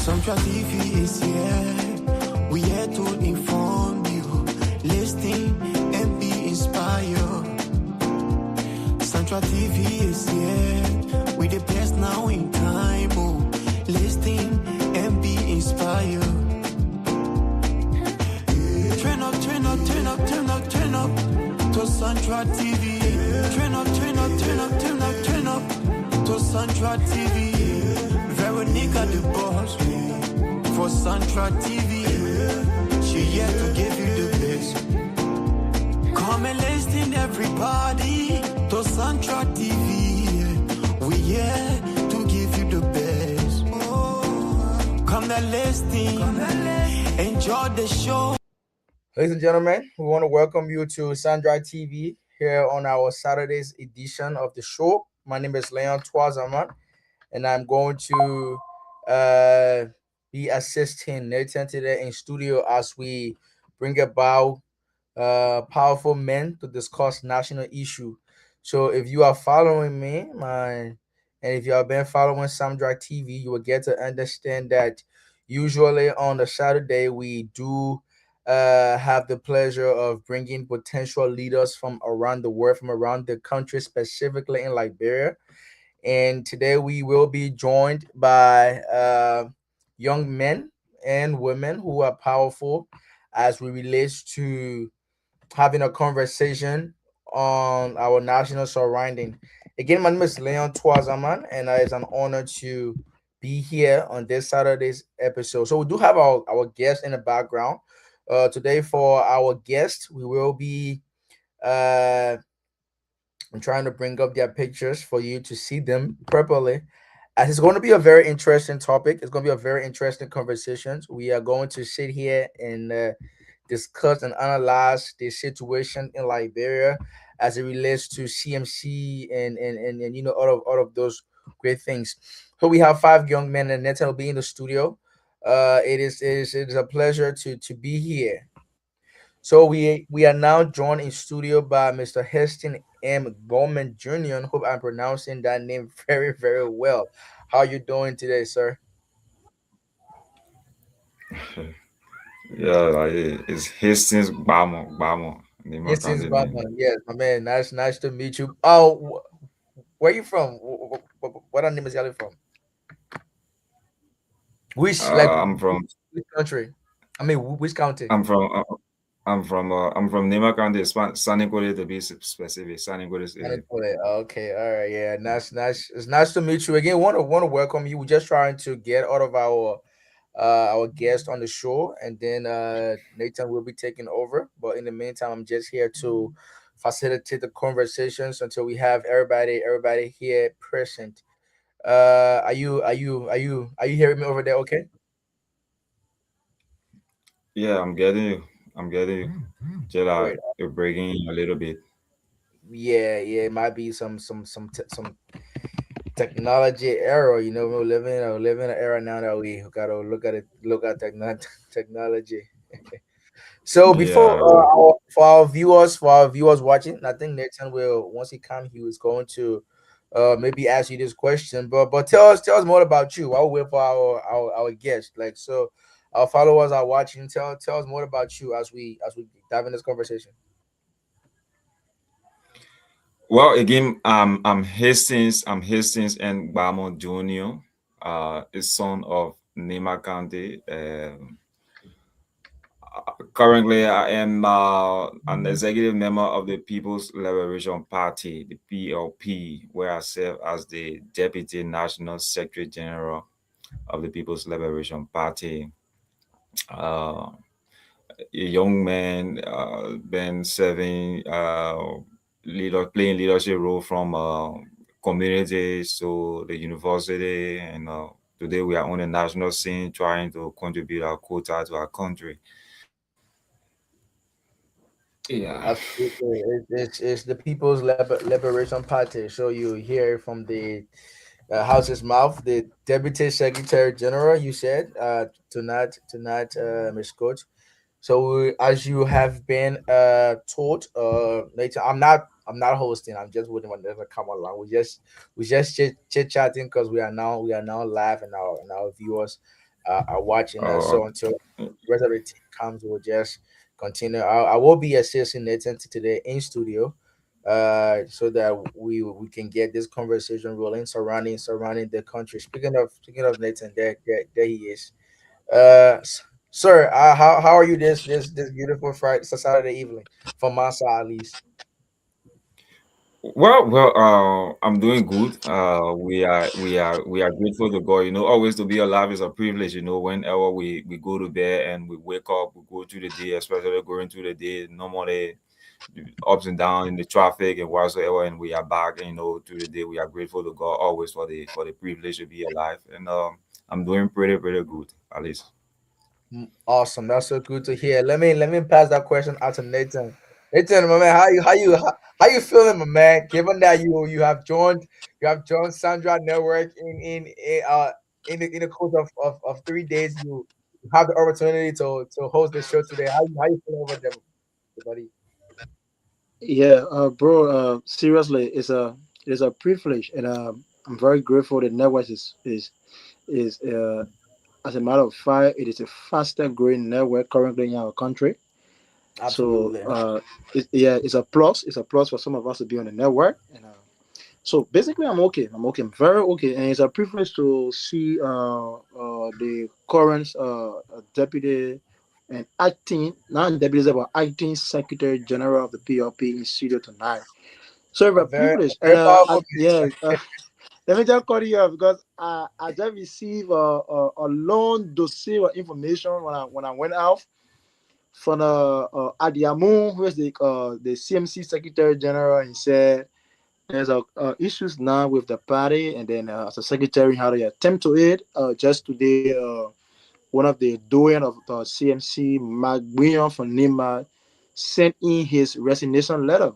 Central TV is here. We here to inform you, listen and be inspired. Central TV is here. We the best now in time. Oh, listen and be inspired. Turn up, turn up, turn up, turn up, turn up to Central TV. Turn up, turn up, turn up, turn up, turn up to Central TV. Veronica the boss for Central TV. She here to give you the best. Come and listen everybody to Central TV. We here to give you the best. Come and listen, enjoy the show. Ladies and gentlemen, we want to welcome you to Sandra TV here on our Saturday's edition of the show. My name is Leon Twazaman, and I'm going to be assisting Nathan today in studio as we bring about powerful men to discuss national issue. So if you are following me, and if you have been following Samdra TV, you will get to understand that usually on the Saturday we do have the pleasure of bringing potential leaders from around the world, from around the country, specifically in Liberia. And today we will be joined by young men and women who are powerful as we relate to having a conversation on our national surrounding. Again, my name is Leon Twazaman, and it's an honor to be here on this Saturday's episode. So we do have our guest in the background. Today for our guest, we will be I'm trying to bring up their pictures for you to see them properly. As it's going to be a very interesting topic. It's going to be a very interesting conversation. We are going to sit here and discuss and analyze the situation in Liberia as it relates to CMC and all of those great things. So we have five young men, and Nathan will be in the studio. It is a pleasure to be here. So we are now joined in studio by Mr. Heston M. Bowman Jr. Hope I'm pronouncing that name very, very well. How you doing today, sir? Yeah, like it's Hastings Bamo, Nima Yes, it's Kandi name. Bowman. Yes, my man. Nice to meet you. Oh, where you from? What name is you from? Which I'm from which country? I mean, which county? I'm from I'm from Nima Kandi, Sanikore to be specific, Sanikore State. Manipulate. Okay, all right, yeah, nice. It's nice to meet you again. Want to welcome you. We're just trying to get all of our guest on the show, and then Nathan will be taking over. But in the meantime, I'm just here to facilitate the conversations until we have everybody here present. Are you hearing me over there? Okay. Yeah, I'm getting you. Just Great. you're breaking in a little bit. Yeah. It might be some technology error. You know, we're living in an era now that we gotta look at technology. So before Yeah. for our viewers watching, I think Nathan will once he comes, he was going to maybe ask you this question. But tell us more about you while we wait for our guest. Like so, our followers are watching. Tell us more about you as we dive in this conversation. Well, again, I'm Hastings and Bamo Jr. Is son of Nima Kandi. Currently, I am an executive member of the People's Liberation Party, the PLP, where I serve as the Deputy National Secretary General of the People's Liberation Party. Uh, a young man, been serving, playing leadership role from communities to the university, and today we are on the national scene trying to contribute our quota to our country. Yeah. Absolutely, it's the People's Liberation Party. So you hear from the house's mouth, the Deputy Secretary General. You said tonight, Miss Coach. So as you have been taught, later, I'm not hosting. I'm just waiting for them to come along. We just chit chatting because we are now live and our viewers are watching us. Oh, So until the rest of the team comes, we'll just continue. I will be assisting Nathan today in studio, so that we can get this conversation rolling surrounding the country. Speaking of Nathan, there he is. Sir, how are you this beautiful Friday Saturday evening from my side at least? I'm doing good. We are grateful to God. Always to be alive is a privilege. Whenever we go to bed and we wake up, we go through the day, especially going through the day, normally ups and downs in the traffic and whatsoever, and we are back. Through the day, we are grateful to God always for the privilege to be alive. And I'm doing pretty good, at least. Awesome. That's so good to hear. Let me pass that question out to Nathan. Nathan, my man, how you feeling, my man? Given that you have joined Sandra Network in the course of 3 days, you have the opportunity to host the show today. How you feeling over there, buddy? Yeah, bro. Seriously, it's a privilege, and I'm very grateful. The network is as a matter of fact, it is a faster growing network currently in our country. So Absolutely. yeah, it's a plus. It's a plus for some of us to be on the network, and so basically, I'm okay. I'm okay. I'm very okay, and it's a privilege to see the current deputy and acting not deputy but acting secretary general of the PLP in studio tonight. So it's A a very privilege, and very powerful yeah, minister. let me just call you up because I just received a long dossier of information when I went out from Adiamu, who is the CMC Secretary General. He said there's issues now with the party, and then as a secretary, how they attempt to it. Just today, one of the doyen of CMC, Magbion from Nima, sent in his resignation letter.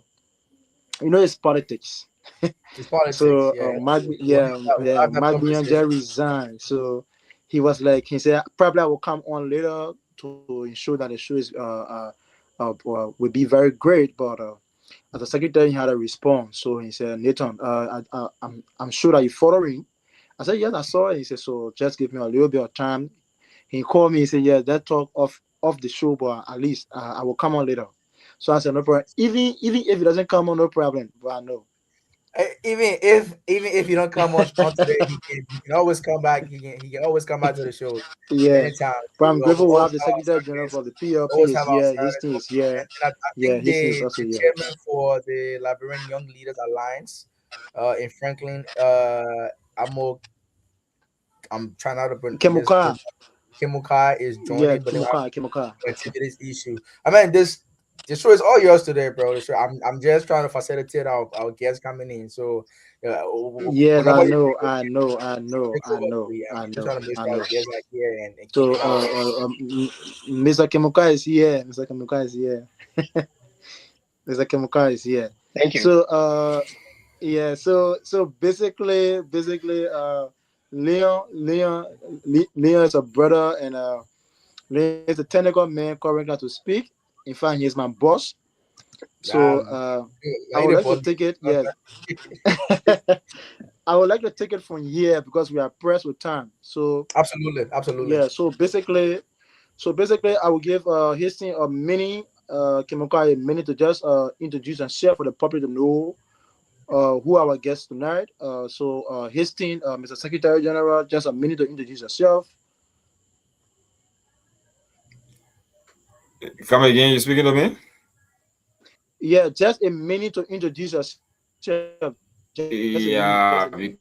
You know, it's politics. It's politics, So yeah. We'll yeah, have that Magbion just conversation. resigned. So he was like, he said probably I will come on later to ensure that the show is will be very great, but. As a secretary, he had a response. So he said, Nathan, I'm sure that you're following. I said, yes, I saw it. He said, so just give me a little bit of time. He called me. He said, yeah, that talk off the show, but at least I will come on later. So I said, no problem. Even if it doesn't come on, no problem. But I know. Even if you don't come on today, he can always come back. He can always come back to the show Yeah. anytime. But So I'm we grateful we have always the have our secretary general Saturdays. for the We PLP always is have our here. His Saturdays thing is open. And here. I Yeah, think his thing is also the here. chairman for the Liberian Young Leaders Alliance, in Franklin, Amo, I'm trying not to this Kemuka. Kimukai is Yeah, joining, but they have Kemuka. today's issue. I mean, this show is all yours today, bro. The show, I'm just trying to facilitate our guests coming in. So, Yes, whenever I you know, I know, I know, take I over, know, yeah, I we're just know, trying to make I sure our know. guests are here and keep So, it on. Mr. Kemuka is here. Mr. Kemuka is here. Mr. Kemuka is here. Thank you. So, yeah. So basically, Leon is a brother, and Leon is a technical man currently to speak. In fact, he's my boss. So, I I need would a like to boss. take it. Yes, I would like to take it from here because we are pressed with time. So, Absolutely, absolutely. yeah. So basically, I will give Hastings a mini, Kemoka a minute to just introduce and share for the public to know who our guest tonight. Hastings, Mr. Secretary General, just a minute to introduce yourself. Come again, you speaking to me? Yeah, just a minute to introduce yourself. Just a minute, just a minute.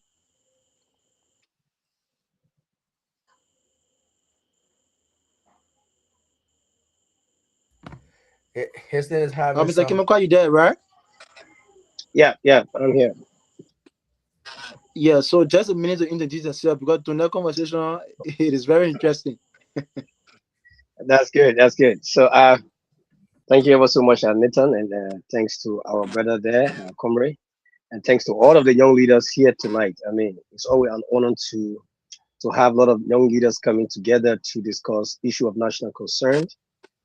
Yeah, Houston is having Mr. some. Kemoka, you there, right? Yeah, I'm here. Yeah, so just a minute to introduce yourself because tonight conversation it is very interesting. That's good. That's good. So, thank you ever so much, Nathan, and thanks to our brother there, Comrie, and thanks to all of the young leaders here tonight. I mean, it's always an honor to have a lot of young leaders coming together to discuss issue of national concern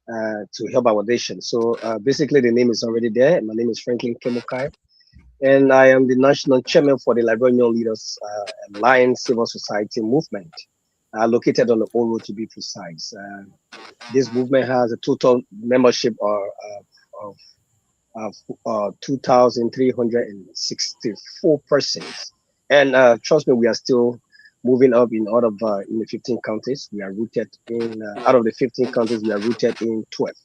to help our nation. So, basically, the name is already there. My name is Franklin Kemokai, and I am the national chairman for the Liberian Young Leaders Alliance Civil Society Movement. located on the old road to be precise. This movement has a total membership of, of 2,364 persons. And trust me, we are still moving up in the 15 counties. We are rooted in, out of the 15 counties, we are rooted in 12.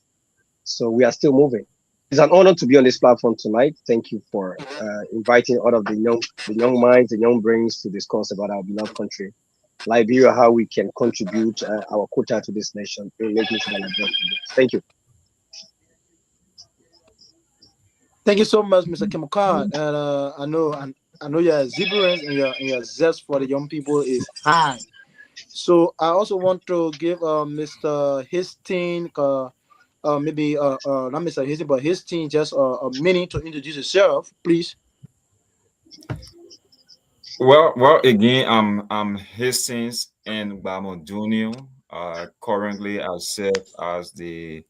So we are still moving. It's an honor to be on this platform tonight. Thank you for inviting all of the young minds, the young brains to discuss about our beloved country, Liberia, how we can contribute our quota to this nation in making sure that Liberia can. Thank you. Thank you so much, Mr. Kemokan. And I know your exuberance and your zest for the young people is high. So I also want to give Mr. Hastings, maybe not Mr. Hastings, but Hastings, just a minute to introduce yourself, please. Well, again, I'm Hastings and Bamo Junior. Currently, I serve as the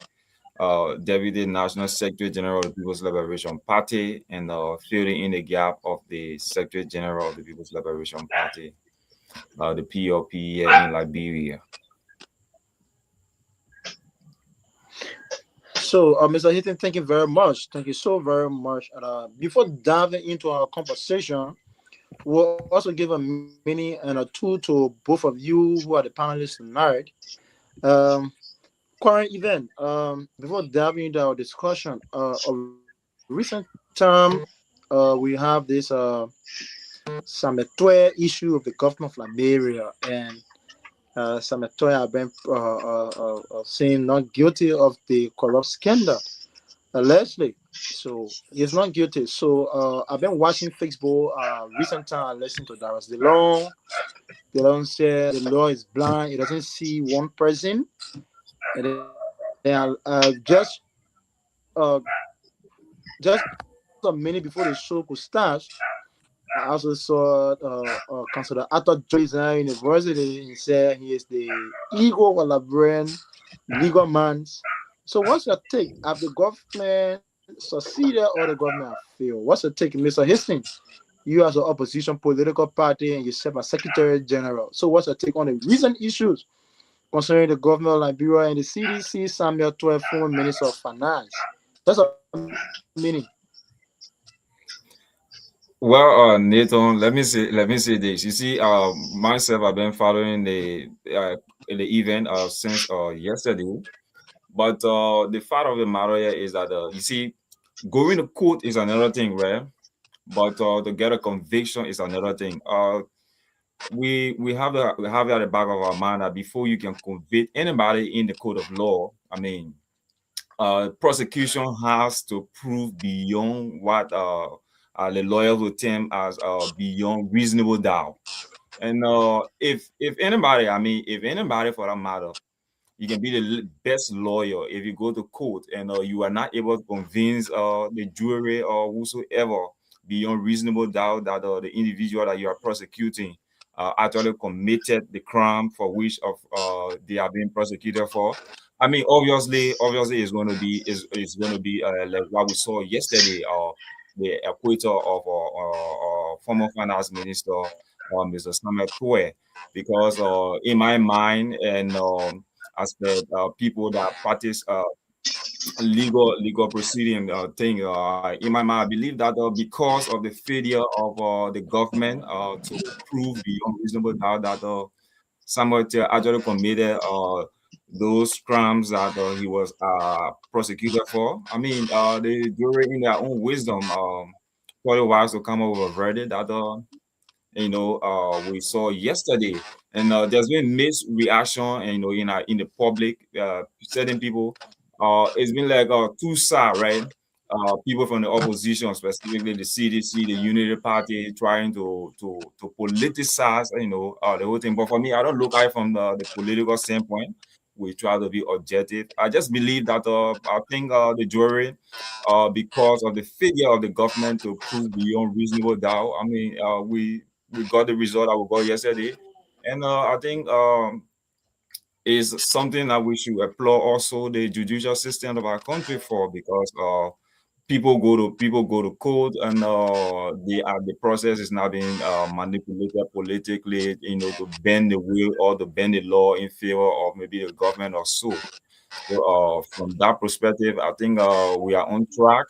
Deputy National Secretary General of the People's Liberation Party and filling in the gap of the Secretary General of the People's Liberation Party, the PLP here in Liberia. So, Mr. Hastings, thank you very much. Thank you so very much. Before diving into our conversation, we'll also give a minute and a two to both of you who are the panelists tonight. Current event. Before diving into our discussion, a recent term, we have this Sametwe issue of the government of Liberia, and Sametwe have been seen not guilty of the corrupt scandal, allegedly. So he's not guilty. So I've been watching Facebook. Recent time I listened to Darius DeLong. DeLong said the law is blind; it doesn't see one person. And then just a minute before the show could start, I also saw Councillor Arthur Joyce University. He said he is the ego of a Liberian legal man. So what's your take? Have the government succeeded or the government have failed? What's your take, Mr. Hastings? You as an opposition political party and you serve as Secretary General. So what's your take on the recent issues concerning the government of Liberia and the CDC, Samuel 12, former Minister of Finance? That's a meaning. Well, Nathan, let me say this. You see, myself, I've been following the event since yesterday. But the fact of the matter here is that you see, going to court is another thing, right? But to get a conviction is another thing. We have that at the back of our mind that before you can convict anybody in the court of law, I mean, prosecution has to prove beyond what the lawyers will term as beyond reasonable doubt. And if anybody, I mean, if anybody for that matter, you can be the best lawyer if you go to court and you are not able to convince the jury or whosoever beyond reasonable doubt that the individual that you are prosecuting actually committed the crime for which they are being prosecuted for. I mean, obviously, it's going to be like what we saw yesterday. The acquittal of former finance minister, Mr. Samuel Kwe, because in my mind and as the people that practice legal proceeding thing, in my mind, I believe that because of the failure of the government to prove beyond reasonable doubt that Samuel actually committed those crimes that he was prosecuted for. I mean, the jury, in their own wisdom, thought it wise to come up with a verdict that we saw yesterday, and there's been mixed reaction, and in the public, certain people, it's been like two sides, right? People from the opposition, specifically the CDC, the Unity Party, trying to politicize, the whole thing. But for me, I don't look at it from the political standpoint. We try to be objective. I just believe that I think the jury, because of the failure of the government to prove beyond reasonable doubt, I mean, we got the result that we got yesterday, and I think is something that we should applaud also the judicial system of our country for, because people go to court, and the process is now being manipulated politically, to bend the will or to bend the law in favor of maybe the government or so. So from that perspective, I think we are on track.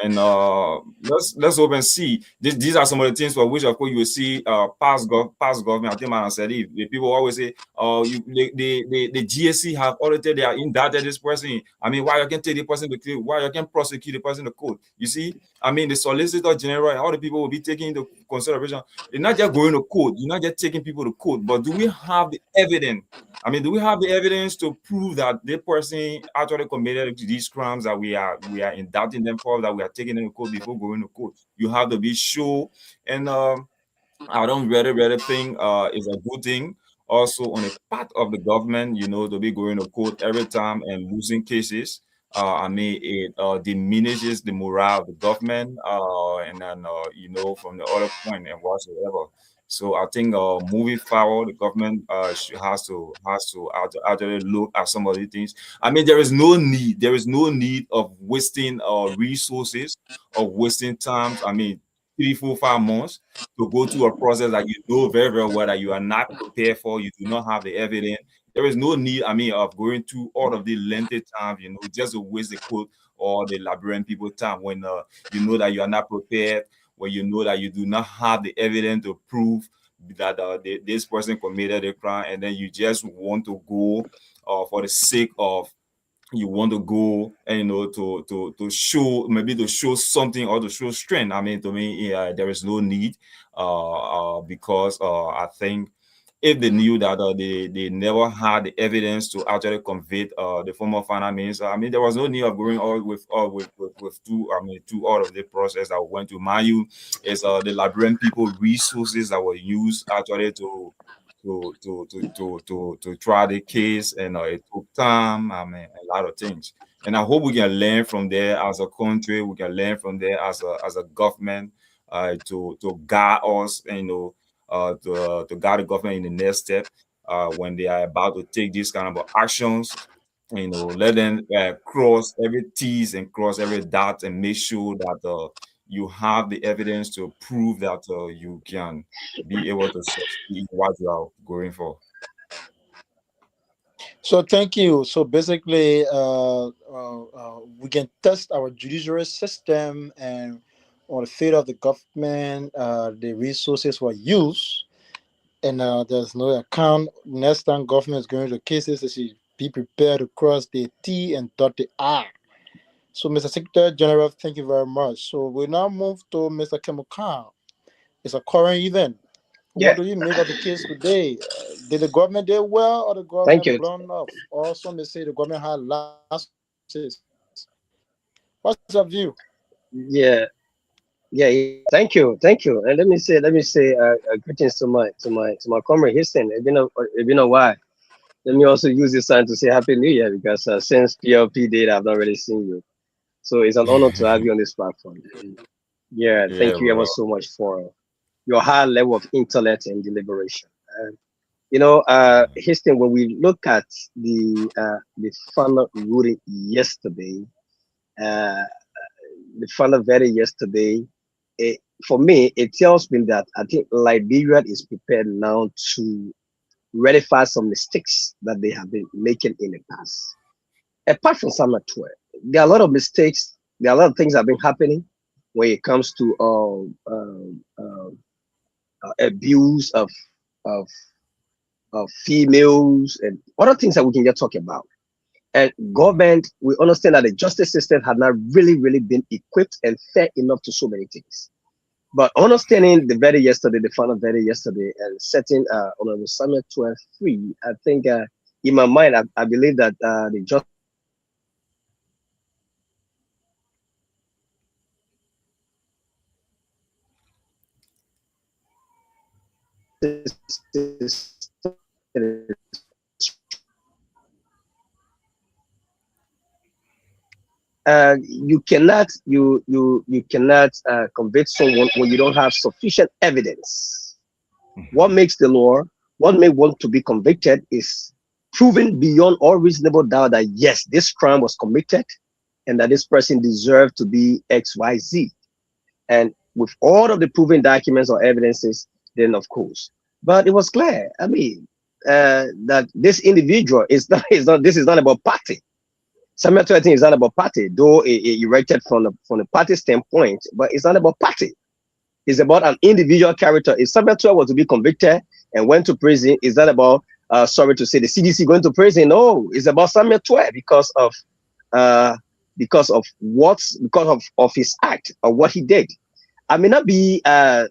And let's hope and see. These are some of the things for which, of course, you will see past government. I think man said it. The people always say, "Oh, the GSC have audited, they are indicted this person. I mean, why you can take the person to court? Why you can prosecute the person to court? You see, I mean, the Solicitor General and all the people will be taking into consideration. They're not just going to court. You're not just taking people to court, but do we have the evidence? I mean, do we have the evidence to prove that the person actually committed these crimes that we are indicting them for, that we are taking them to court before going to court? You have to be sure. And I don't really think it's a good thing. Also, on the part of the government, to be going to court every time and losing cases. I mean, it diminishes the morale of the government, and then from the other point and whatsoever. So I think moving forward, the government has to actually look at some of these things. I mean, there is no need of wasting resources or wasting time. I mean, 3, 4, 5 months to go through a process that you know very, very well that you are not prepared for, you do not have the evidence. There is no need, I mean, of going through all of the lengthy time, just to waste the court or the labyrinth people time when you know that you are not prepared, when you know that you do not have the evidence to prove that this person committed a crime, and then you just want to go for the sake of you want to go and to show, maybe to show something or to show strength. I mean, to me, there is no need because I think if they knew that they never had the evidence to actually convict the former finance minister, I mean, there was no need of going all with two out of the process that went to Mayu. Is the Liberian people resources that were used actually to try the case, and it took time. I mean, a lot of things, and I hope we can learn from there as a country. We can learn from there as a government to guide us, to guide the government in the next step when they are about to take these kind of actions. Let them cross every T's and cross every dot and make sure that you have the evidence to prove that you can be able to succeed what you are going for. So thank you. So basically, we can test our judiciary system and on the fate of the government, the resources were used, and there's no account. Next time government is going to cases, they should be prepared to cross the T and dot the I. So, Mr. Secretary General, thank you very much. So we now move to Mr. Kemukan. It's a current event. Yeah. What do you make of the case today? Did the government do well, or the Thank government you. blown off? Or some may say the government had losses. What's your view? Yeah. Thank you. And let me say greetings to my comrade Houston. It's been a while. Let me also use this time to say Happy New Year, because since PLP date, I've not really seen you. So it's an honor to have you on this platform. Yeah, thank you ever so much for your high level of intellect and deliberation. Houston, when we look at the final ruling yesterday, the final verdict yesterday, for me, it tells me that I think Liberia is prepared now to rectify some mistakes that they have been making in the past. Apart from Samuel 12, there are a lot of mistakes. There are a lot of things that have been happening when it comes to abuse of females and other things that we can just talk about. And government, we understand that the justice system had not really been equipped and fair enough to so many things. But understanding the verdict yesterday, the final verdict yesterday, and setting on Samuel 12 free, I think in my mind, I believe that the justice you cannot convict someone when you don't have sufficient evidence. What makes the law, what may want to be convicted is proven beyond all reasonable doubt that yes, this crime was committed, and that this person deserved to be XYZ. And with all of the proven documents or evidences, then of course. But it was clear. I mean, that this individual this is not about party. Samuel Tuetin is not about party, though it erected from the party standpoint, but it's not about party. It's about an individual character. If Samuel Tuetin was to be convicted and went to prison, it's not about sorry to say the CDC going to prison. No, it's about Samuel Tuetin because of his act or what he did. I may not be I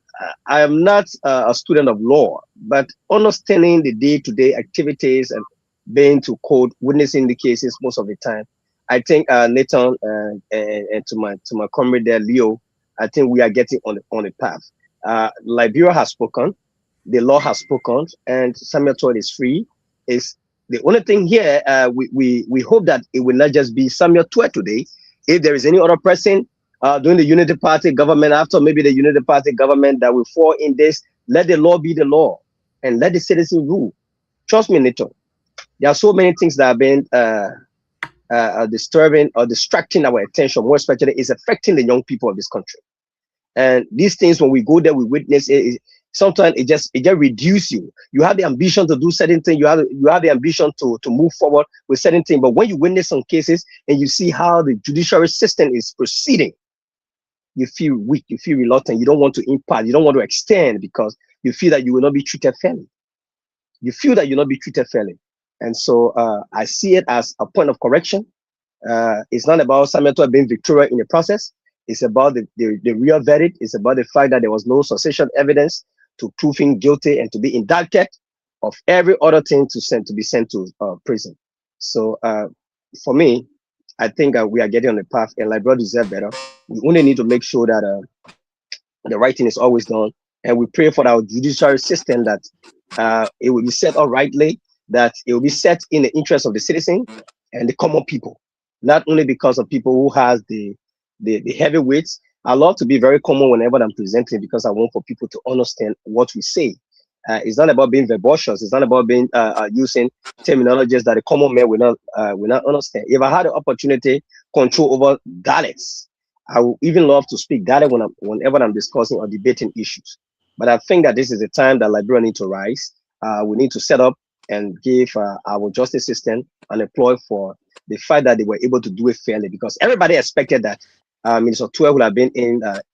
am not a student of law, but understanding the day-to-day activities and being to court, witnessing the cases most of the time, I think Nathan and to my comrade there, Leo, I think we are getting on the path. Liberia has spoken, the law has spoken, and Samuel Tuetin is free. Is the only thing here. We hope that it will not just be Samuel Tuetin today. If there is any other person doing the Unity Party government, after maybe the Unity Party government that will fall in this, let the law be the law and let the citizen rule. Trust me, Nathan. There are so many things that have been disturbing or distracting our attention, more especially is affecting the young people of this country. And these things, when we go there, we witness it. Sometimes it just reduces you. You have the ambition to do certain things. You have the ambition to move forward with certain things. But when you witness some cases and you see how the judiciary system is proceeding, you feel weak. You feel reluctant. You don't want to impart. You don't want to extend because you feel that you will not be treated fairly. You feel that you'll not be treated fairly. And so I see it as a point of correction. It's not about Samuel Tuetin being victorious in the process. It's about the real verdict. It's about the fact that there was no sufficient evidence to prove him guilty and to be indicted of every other thing to be sent to prison. So for me, I think we are getting on the path, and Liberia deserve better. We only need to make sure that the right thing is always done, and we pray for our judiciary system that it will be set up rightly, that it will be set in the interest of the citizen and the common people, not only because of people who has the heavyweights. I love to be very common whenever I'm presenting because I want for people to understand what we say. It's not about being verbose. It's not about being using terminologies that the common man will not understand. If I had the opportunity control over dialects, I would even love to speak dialect whenever I'm discussing or debating issues. But I think that this is the time that Liberia need to rise. We need to set up and give our justice system an employ for the fact that they were able to do it fairly, because everybody expected that Minister Tuetin would have been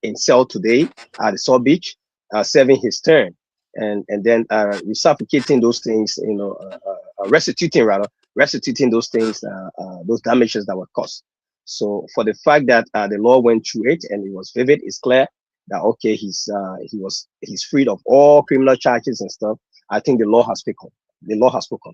in cell today at the South Beach, serving his term, and then reciprocating those things, restituting those things, those damages that were caused. So for the fact that the law went through it and it was vivid, it's clear that okay, he's freed of all criminal charges and stuff. I think the law has spoken. The law has spoken.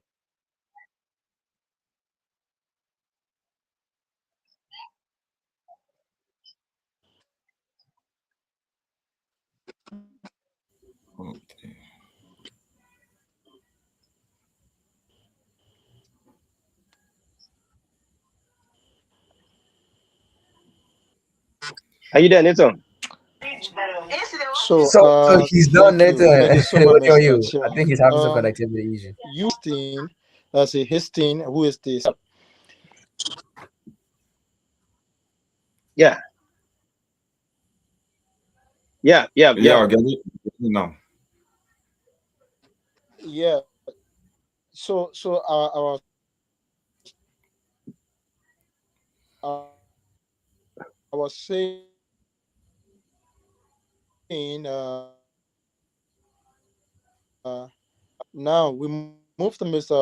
Okay. Are you there, Nathan? So he's done, thank Nathan. you. Thank you so What much, about Mr. you? I think Chairman. he's having some connectivity issue. Houston, let's say Houston, who is this? Yeah. Yeah, I get it. No. Yeah. So I was saying now we move to Mr.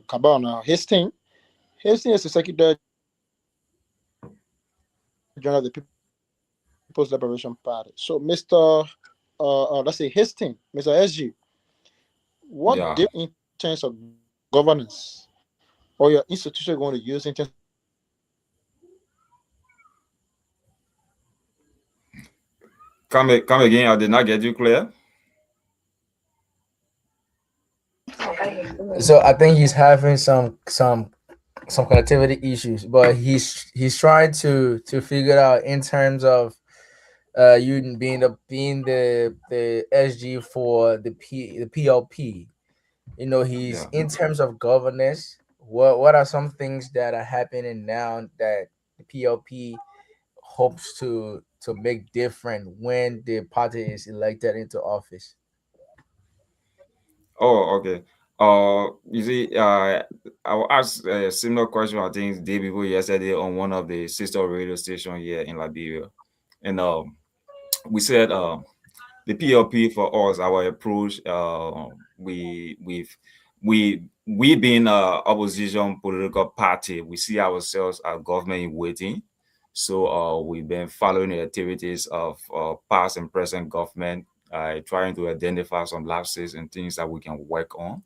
Cabana. Hastings is the Secretary General of the People's Liberation Party. So Mr. Let's say Hastings, Mr. SG, what Yeah. in terms of governance or your institution going to use in terms Come again. I did not get you clear. So I think he's having some connectivity issues, but he's trying to figure out in terms of you being the SG for the PLP. He's Yeah. in terms of governance. what are some things that are happening now that the PLP hopes to make different when the party is elected into office? Oh, okay. You see, I will ask a similar question, I think, day before yesterday on one of the sister radio station here in Liberia. And we said the PLP for us, our approach, we being a opposition political party, we see ourselves as government in waiting. So we've been following the activities of past and present government, trying to identify some lapses and things that we can work on.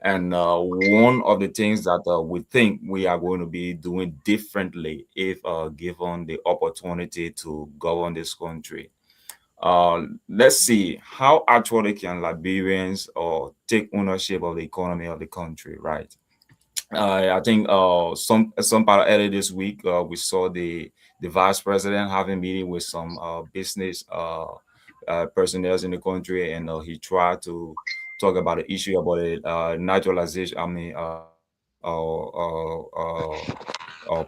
And one of the things that we think we are going to be doing differently if given the opportunity to govern this country. Let's see how actually can Liberians take ownership of the economy of the country, right? I think some part earlier this week we saw the vice president having meeting with some business personnel in the country, and he tried to talk about the issue about the naturalization. I mean,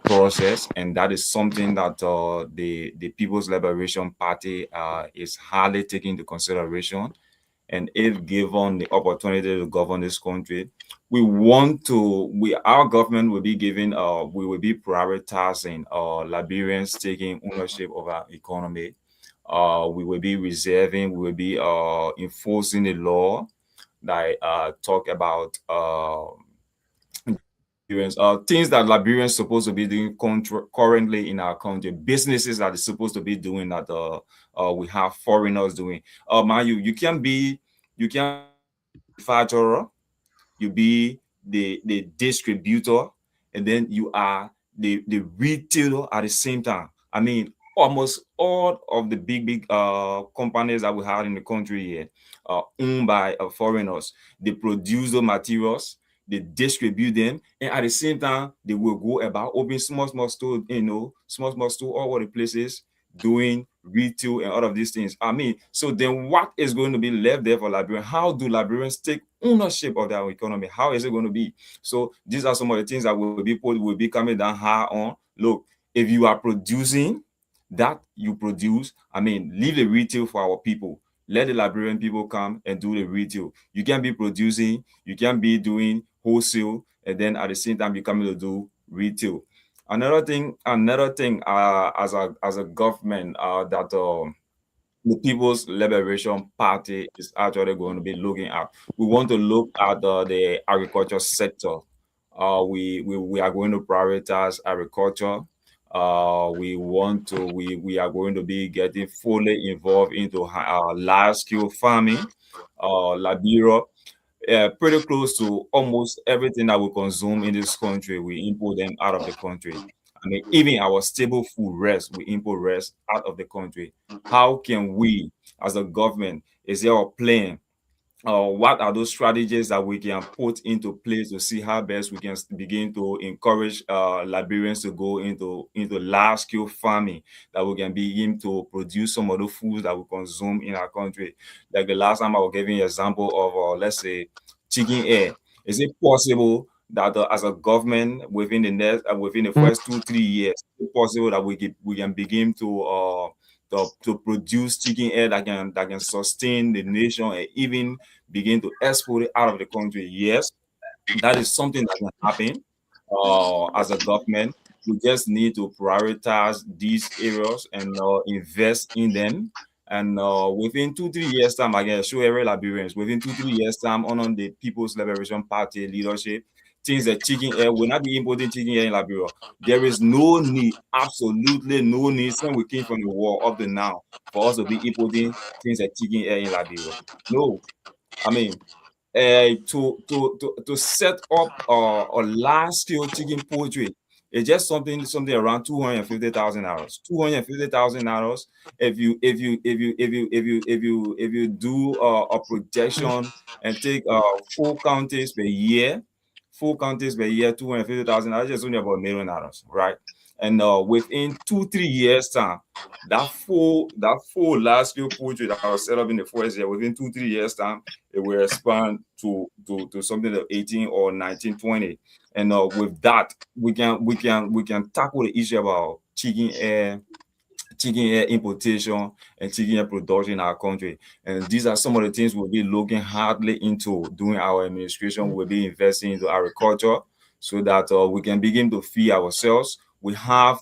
process, and that is something that the People's Liberation Party is highly taking into consideration. And if given the opportunity to govern this country, our government will be giving we will be prioritizing Liberians taking ownership of our economy. We will be reserving, we will be enforcing the law that talk about things that Liberians supposed to be doing currently in our country, businesses that is supposed to be doing that we have foreigners doing. Man, you can manufacturer, you be the distributor, and then you are the retailer at the same time. I mean, almost all of the big companies that we have in the country here are owned by foreigners. They produce the materials, they distribute them, and at the same time they will go about open small store, small store all over the places doing retail and all of these things. I mean, so then what is going to be left there for Liberians? How do Liberians take ownership of their economy? How is it going to be? So these are some of the things that will be coming down high on. Look, if you are producing that you produce, I mean, leave the retail for our people. Let the Liberian people come and do the retail. You can be producing, you can be doing wholesale, and then at the same time you coming to do retail. Another thing, as a government that the People's Liberation Party is actually going to be looking at. We want to look at the agriculture sector. We are going to prioritize agriculture. We are going to be getting fully involved into large scale farming. Liberia, pretty close to almost everything that we consume in this country, we import them out of the country. I mean, even our stable food rest, we import rest out of the country. How can we, as a government, is there a plan? What are those strategies that we can put into place to see how best we can begin to encourage Liberians to go into large scale farming, that we can begin to produce some of the foods that we consume in our country? Like the last time I was giving an example of let's say chicken air. Is it possible that as a government within the first 2 3 years, is it possible that we can begin to produce chicken air that can sustain the nation and even begin to export it out of the country? Yes, that is something that can happen as a government. We just need to prioritize these areas and invest in them. And within 2 3 years time, I can show every Liberians within 2 3 years time under the People's Liberation Party leadership, things that chicken air will not be importing chicken air in Liberia. There is no need, absolutely no need, since we came from the war up to now, for us to be importing things like chicken air in Liberia. No, I mean, to set up a large scale chicken poultry, it's just something around $250,000. $250,000. If you do a projection and take full counties per year, $250,000, just only about $1 million, right? And within 2-3 years time, that full large scale poultry that was set up in the first year, within 2-3 years time, it will expand to something like 18 or 19, 20. And with that, we can tackle the issue about chicken air importation and chicken air production in our country. And these are some of the things we'll be looking hardly into during our administration. We'll be investing into agriculture so that we can begin to feed ourselves. We have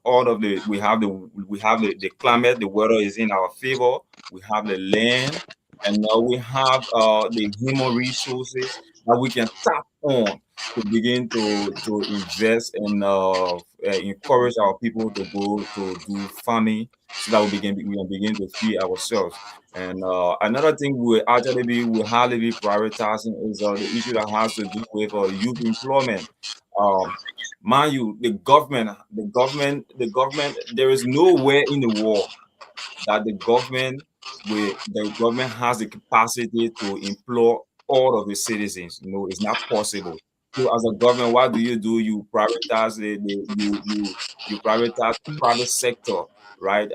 all of the we have the climate, the weather is in our favor. We have the land, and now we have the human resources that we can tap on to begin to invest and encourage our people to go to do farming so that we can begin to feed ourselves. And another thing we hardly be prioritizing is the issue that has to do with youth employment. Um, Mind you, the government, there is nowhere in the world that the government has the capacity to employ all of the citizens. No, it's not possible. So as a government, what do? You prioritize you prioritize the private sector, right?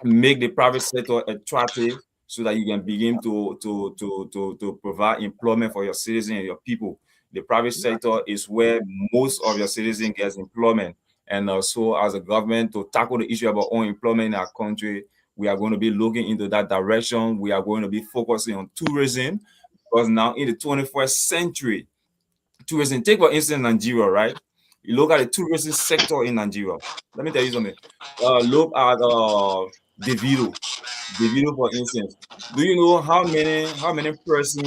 Make the private sector attractive so that you can begin to provide employment for your citizens and your people. The private sector is where most of your citizens gets employment. And so as a government to tackle the issue about unemployment in our country, we are going to be looking into that direction. We are going to be focusing on tourism because now in the 21st century, tourism, take for instance Nigeria, right? You look at the tourism sector in Nigeria. Let me tell you something. Look at Davido. Davido, for instance. Do you know how many person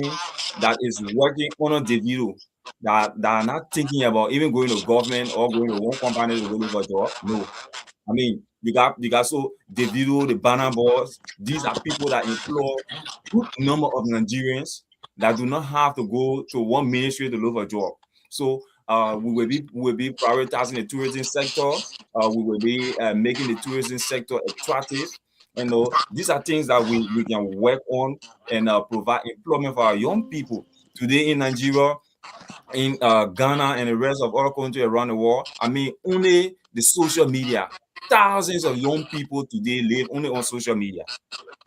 that is working on a Davido that are not thinking about even going to government or going to one company to go look for a job? No. I mean, you got so Davido, the Banner Boys. These are people that employ good number of Nigerians that do not have to go to one ministry to look for a job. So we will be prioritizing the tourism sector. We will be making the tourism sector attractive. And these are things that we can work on and provide employment for our young people today in Nigeria, in Ghana, and the rest of other countries around the world. I mean, only the social media. Thousands of young people today live only on social media.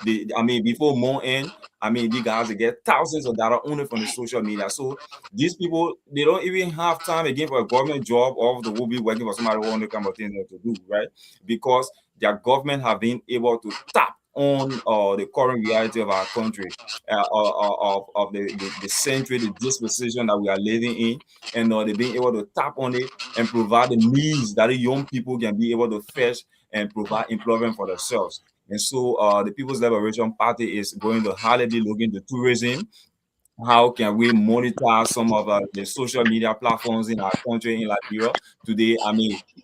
Before more end, these guys they get thousands of data only from the social media. So these people they don't even have time again for a government job or they will be working for somebody who only kind of thing to do, right? Because their government have been able to tap on the current reality of our country, of the century, the dispensation that we are living in, and they've been able to tap on it and provide the needs that the young people can be able to fetch and provide employment for themselves. And so the People's Liberation Party is going to hardly be looking to tourism. How can we monitor some of the social media platforms in our country in Liberia today?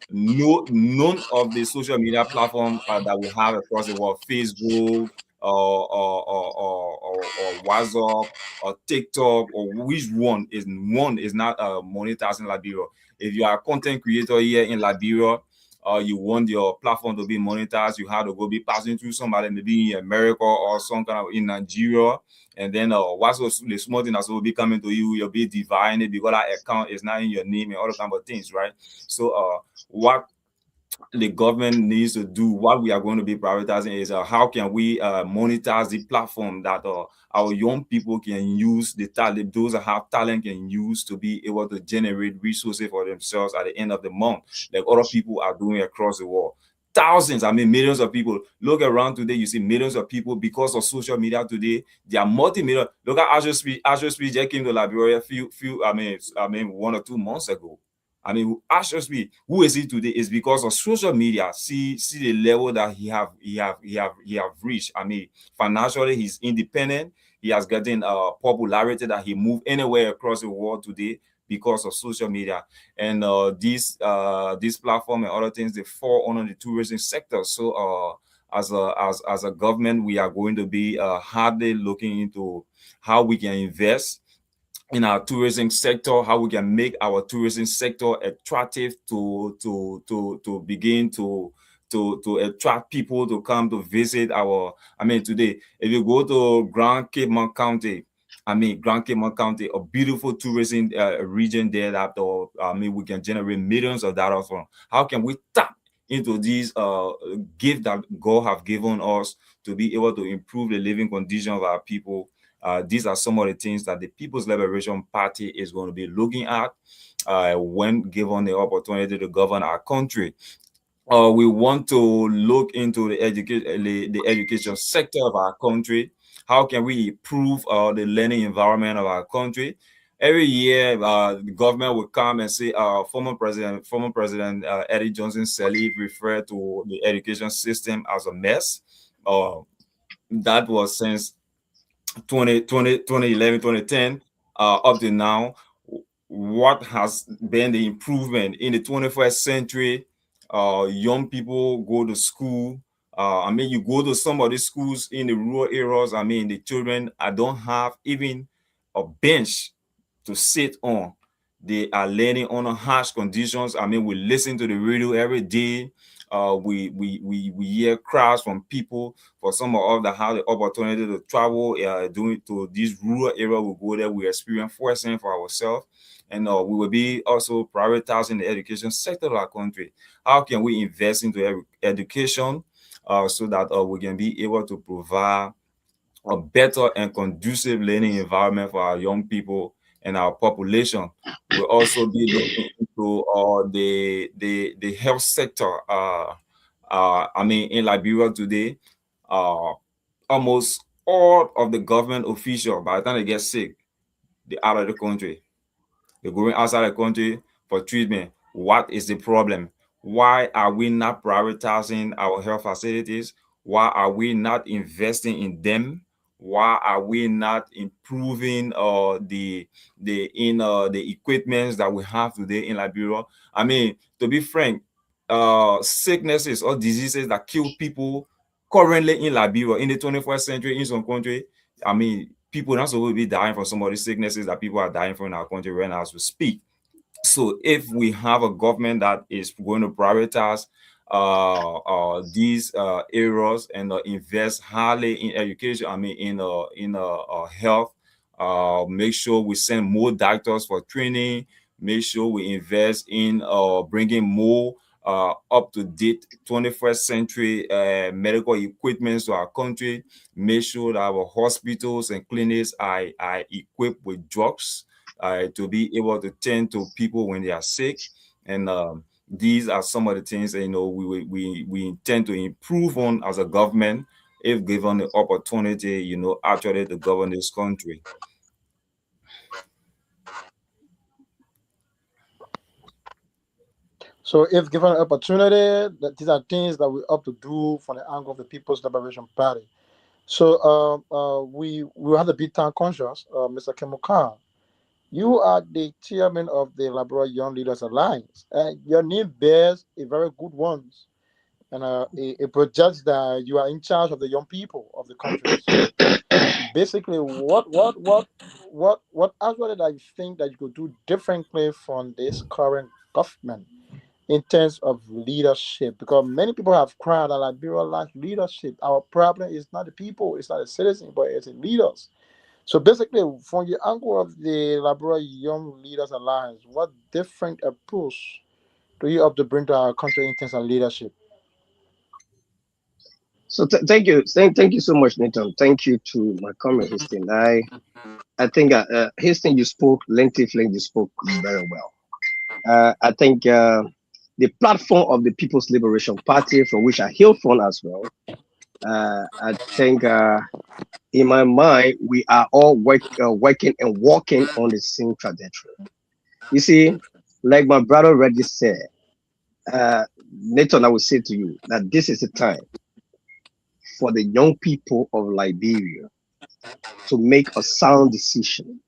None of the social media platforms that we have across the world, Facebook or WhatsApp or TikTok, or which one is not monetized in Liberia. If you are a content creator here in Liberia, you want your platform to be monetized, you have to go be passing through somebody maybe in America or some kind of in Nigeria, and then what's the small thing that's will be coming to you, you'll be dividing it because that account is not in your name and all the kind of things, right? So what the government needs to do, what we are going to be prioritizing is how can we monetize the platform that our young people can use, the talent, those that have talent can use to be able to generate resources for themselves at the end of the month, like other people are doing across the world. Thousands, millions of people. Look around today, you see millions of people because of social media today. They are multi-million. Look at Azure Speed just came to Liberia few 1 or 2 months ago. Ask me, who is he today? Is because of social media. See the level that he have reached. Financially, he's independent. He has gotten popularity that he move anywhere across the world today because of social media. And this platform and other things, they fall under the tourism sector. So as a government, we are going to be hardly looking into how we can invest in our tourism sector, how we can make our tourism sector attractive to begin to attract people to come to visit our. Today, if you go to Grand Cape Mount County, I mean, Grand Cayman County, a beautiful tourism region there that I mean, we can generate millions of dollars from. How can we tap into these gifts that God have given us to be able to improve the living condition of our people? These are some of the things that the People's Liberation Party is going to be looking at when given the opportunity to govern our country. We want to look into the education sector of our country. How can we improve the learning environment of our country? Every year, the government will come and say, former President Eddie Johnson Sirleaf referred to the education system as a mess. That was since 2011, 2010, up to now. What has been the improvement in the 21st century? Young people go to school. I mean, you go to some of these schools in the rural areas. I mean, the children don't have even a bench to sit on. They are learning under harsh conditions. I mean, we listen to the radio every day. We hear cries from people. For some of us that have the opportunity to travel, doing to these rural areas, we go there, we experience firsthand for ourselves. And we will be also prioritizing the education sector of our country. How can we invest into education so that we can be able to provide a better and conducive learning environment for our young people and our population? We'll also be looking into the health sector. I mean, in Liberia today, almost all of the government officials, by the time they get sick, they're out of the country. They're going outside the country for treatment. What is the problem? Why are we not prioritizing our health facilities? Why are we not investing in them? Why are we not improving the equipments that we have today in Liberia? I mean, to be frank, sicknesses or diseases that kill people currently in Liberia in the 21st century in some country, I mean, people not supposed to be dying from some of the sicknesses that people are dying from in our country right now as we speak. So if we have a government that is going to prioritize these areas and invest highly in education, I mean in health, make sure we send more doctors for training, make sure we invest in bringing more up-to-date 21st century medical equipment to our country, make sure that our hospitals and clinics are equipped with drugs to be able to tend to people when they are sick. And these are some of the things that, you know, we intend to improve on as a government if given the opportunity, you know, actually to govern this country. So if given an opportunity, these are things that we have to do from the angle of the People's Liberation Party. So we have the big time conscious, Mr. Kemukan. You are the chairman of the Liberia Young Leaders Alliance, and your name bears a very good one, and it projects that you are in charge of the young people of the country. So basically, what actually that you think that you could do differently from this current government in terms of leadership? Because many people have cried that Liberia lacks leadership. Our problem is not the people, it's not the citizens, but it's the leaders. So basically, from the angle of the Liberia Young Leaders Alliance, what different approach do you have to bring to our country in terms of leadership? So thank you, thank you so much, Nathan. Thank you to my comrade Histon. I think Histon, you spoke lengthily, you spoke very well. I think the platform of the People's Liberation Party, from which I hail from as well, I think in my mind we are all working and walking on the same trajectory. You see, like my brother already said, Nathan, I will say to you that this is the time for the young people of Liberia to make a sound decision.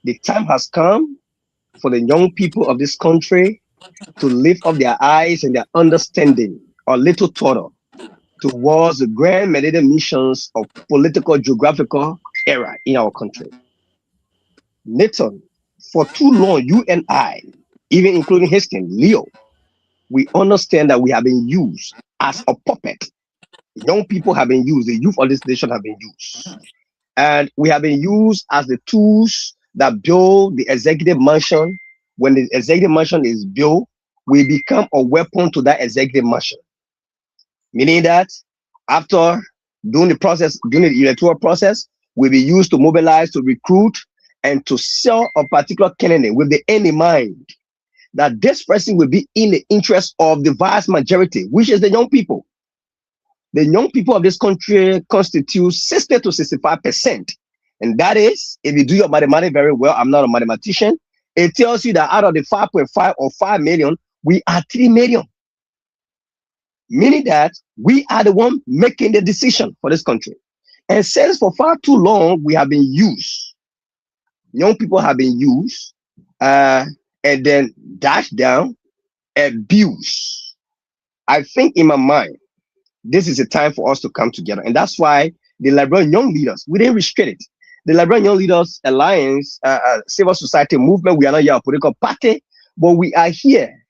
The time has come for the young people of this country to lift up their eyes and their understanding a little taller towards the grand millennium missions of political geographical era in our country. Nathan, for too long, you and I, even including Histon, Leo, we understand that we have been used as a puppet. Young people have been used, the youth of this nation have been used And we have been used as the tools that build the executive mansion. When the executive mansion is built, we become a weapon to that executive mansion. Meaning that after doing the electoral process, will be used to mobilize, to recruit, and to sell a particular candidate with the end in mind that this person will be in the interest of the vast majority, which is the young people. The young people of this country constitute 60 to 65%. And that is, if you do your mathematics very well, I'm not a mathematician, it tells you that out of the 5.5 or 5 million, we are 3 million. Meaning that we are the one making the decision for this country. And since for far too long, we have been used. Young people have been used and then dashed down, abused. I think in my mind, this is a time for us to come together. And that's why the Liberian Young Leaders, we didn't restrict it. The Liberian Young Leaders Alliance, civil society movement, we are not here a political party, but we are here.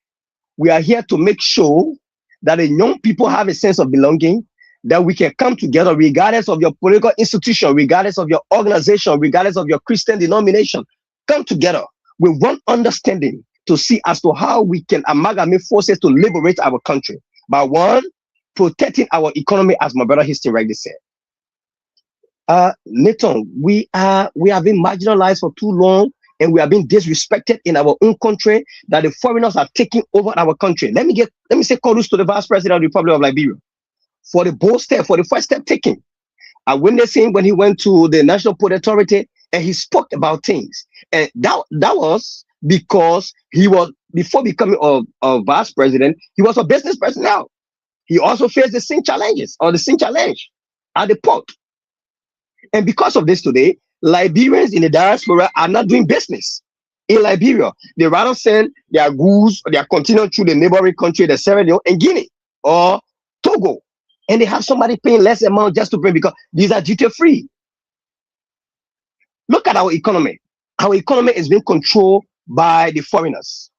We are here to make sure that the young people have a sense of belonging, that we can come together regardless of your political institution, regardless of your organization, regardless of your Christian denomination. Come together with one understanding to see as to how we can amalgamate forces to liberate our country. By one, protecting our economy, as my brother History rightly said. Nathan, we have been marginalized for too long, and we have been disrespected in our own country, that the foreigners are taking over our country. Let me say kudos to the Vice President of the Republic of Liberia for the bold step, for the first step taken. I witnessed him when he went to the National Port Authority and he spoke about things. And that was because he was, before becoming a vice president, he was a business person now. He also faced the same challenges, or the same challenge at the port. And because of this today, Liberians in the diaspora are not doing business in Liberia. They rather send their goods, they are continuing through the neighboring country, the Sierra Leone and Guinea or Togo. And they have somebody paying less amount just to bring, because these are duty free. Look at our economy. Our economy is being controlled by the foreigners.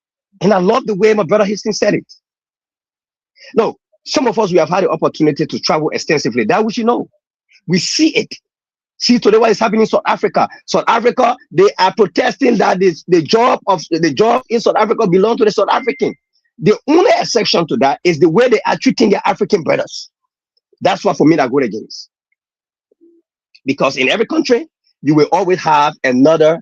And I love the way my brother Hastings said it. No, some of us, we have had the opportunity to travel extensively. That we should know. We see it. See today what is happening in South Africa. South Africa, they are protesting that the job in South Africa belongs to the South African. The only exception to that is the way they are treating their African brothers. That's what for me that go against. Because in every country, you will always have another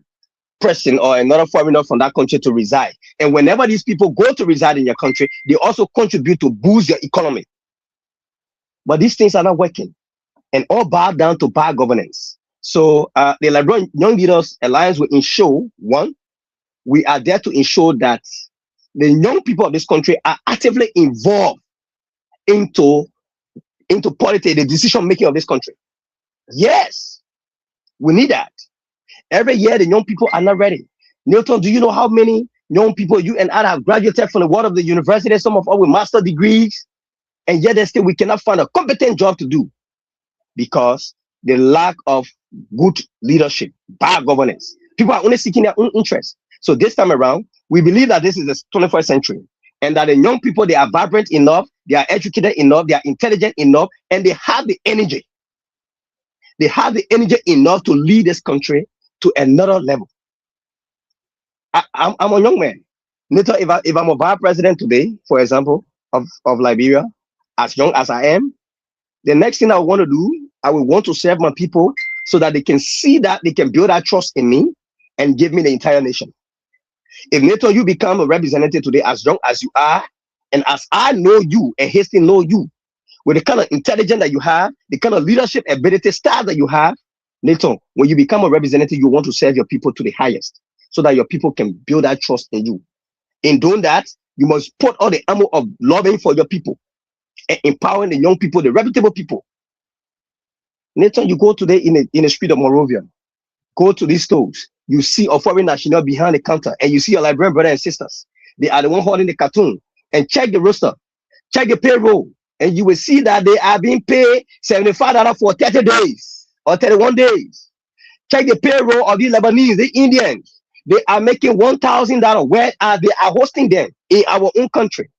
person or another foreigner from that country to reside. And whenever these people go to reside in your country, they also contribute to boost your economy. But these things are not working. And all bow down to bad governance. So the Liberian Young Leaders Alliance will ensure, one, we are there to ensure that the young people of this country are actively involved into politics, the decision making of this country. Yes, we need that. Every year, the young people are not ready. Newton, do you know how many young people you and I have graduated from the world of the university, some of us with master degrees, and yet still we cannot find a competent job to do because the lack of good leadership, bad governance. People are only seeking their own interests. So this time around, we believe that this is the 21st century and that the young people, they are vibrant enough, they are educated enough, they are intelligent enough, and they have the energy. They have the energy enough to lead this country to another level. I'm a young man. Later, if I'm a vice president today, for example, of Liberia, as young as I am, the next thing I want to do, I will want to serve my people so that they can see that they can build that trust in me and give me the entire nation. If Nathan, you become a representative today as young as you are, and as I know you and Hastings know you, with the kind of intelligence that you have, the kind of leadership ability style that you have, Nathan, when you become a representative, you want to serve your people to the highest so that your people can build that trust in you. In doing that, you must put all the armor of loving for your people and empowering the young people, the reputable people. Nathan, you go today in the street of Monrovia, go to these stores, you see a foreign national behind the counter, and you see your Liberian brothers and sisters. They are the one holding the cartoon. And check the roster, check the payroll, and you will see that they are being paid $75 for 30 days or 31 days. Check the payroll of the Lebanese, the Indians. They are making $1,000. Where are they are hosting them? In our own country.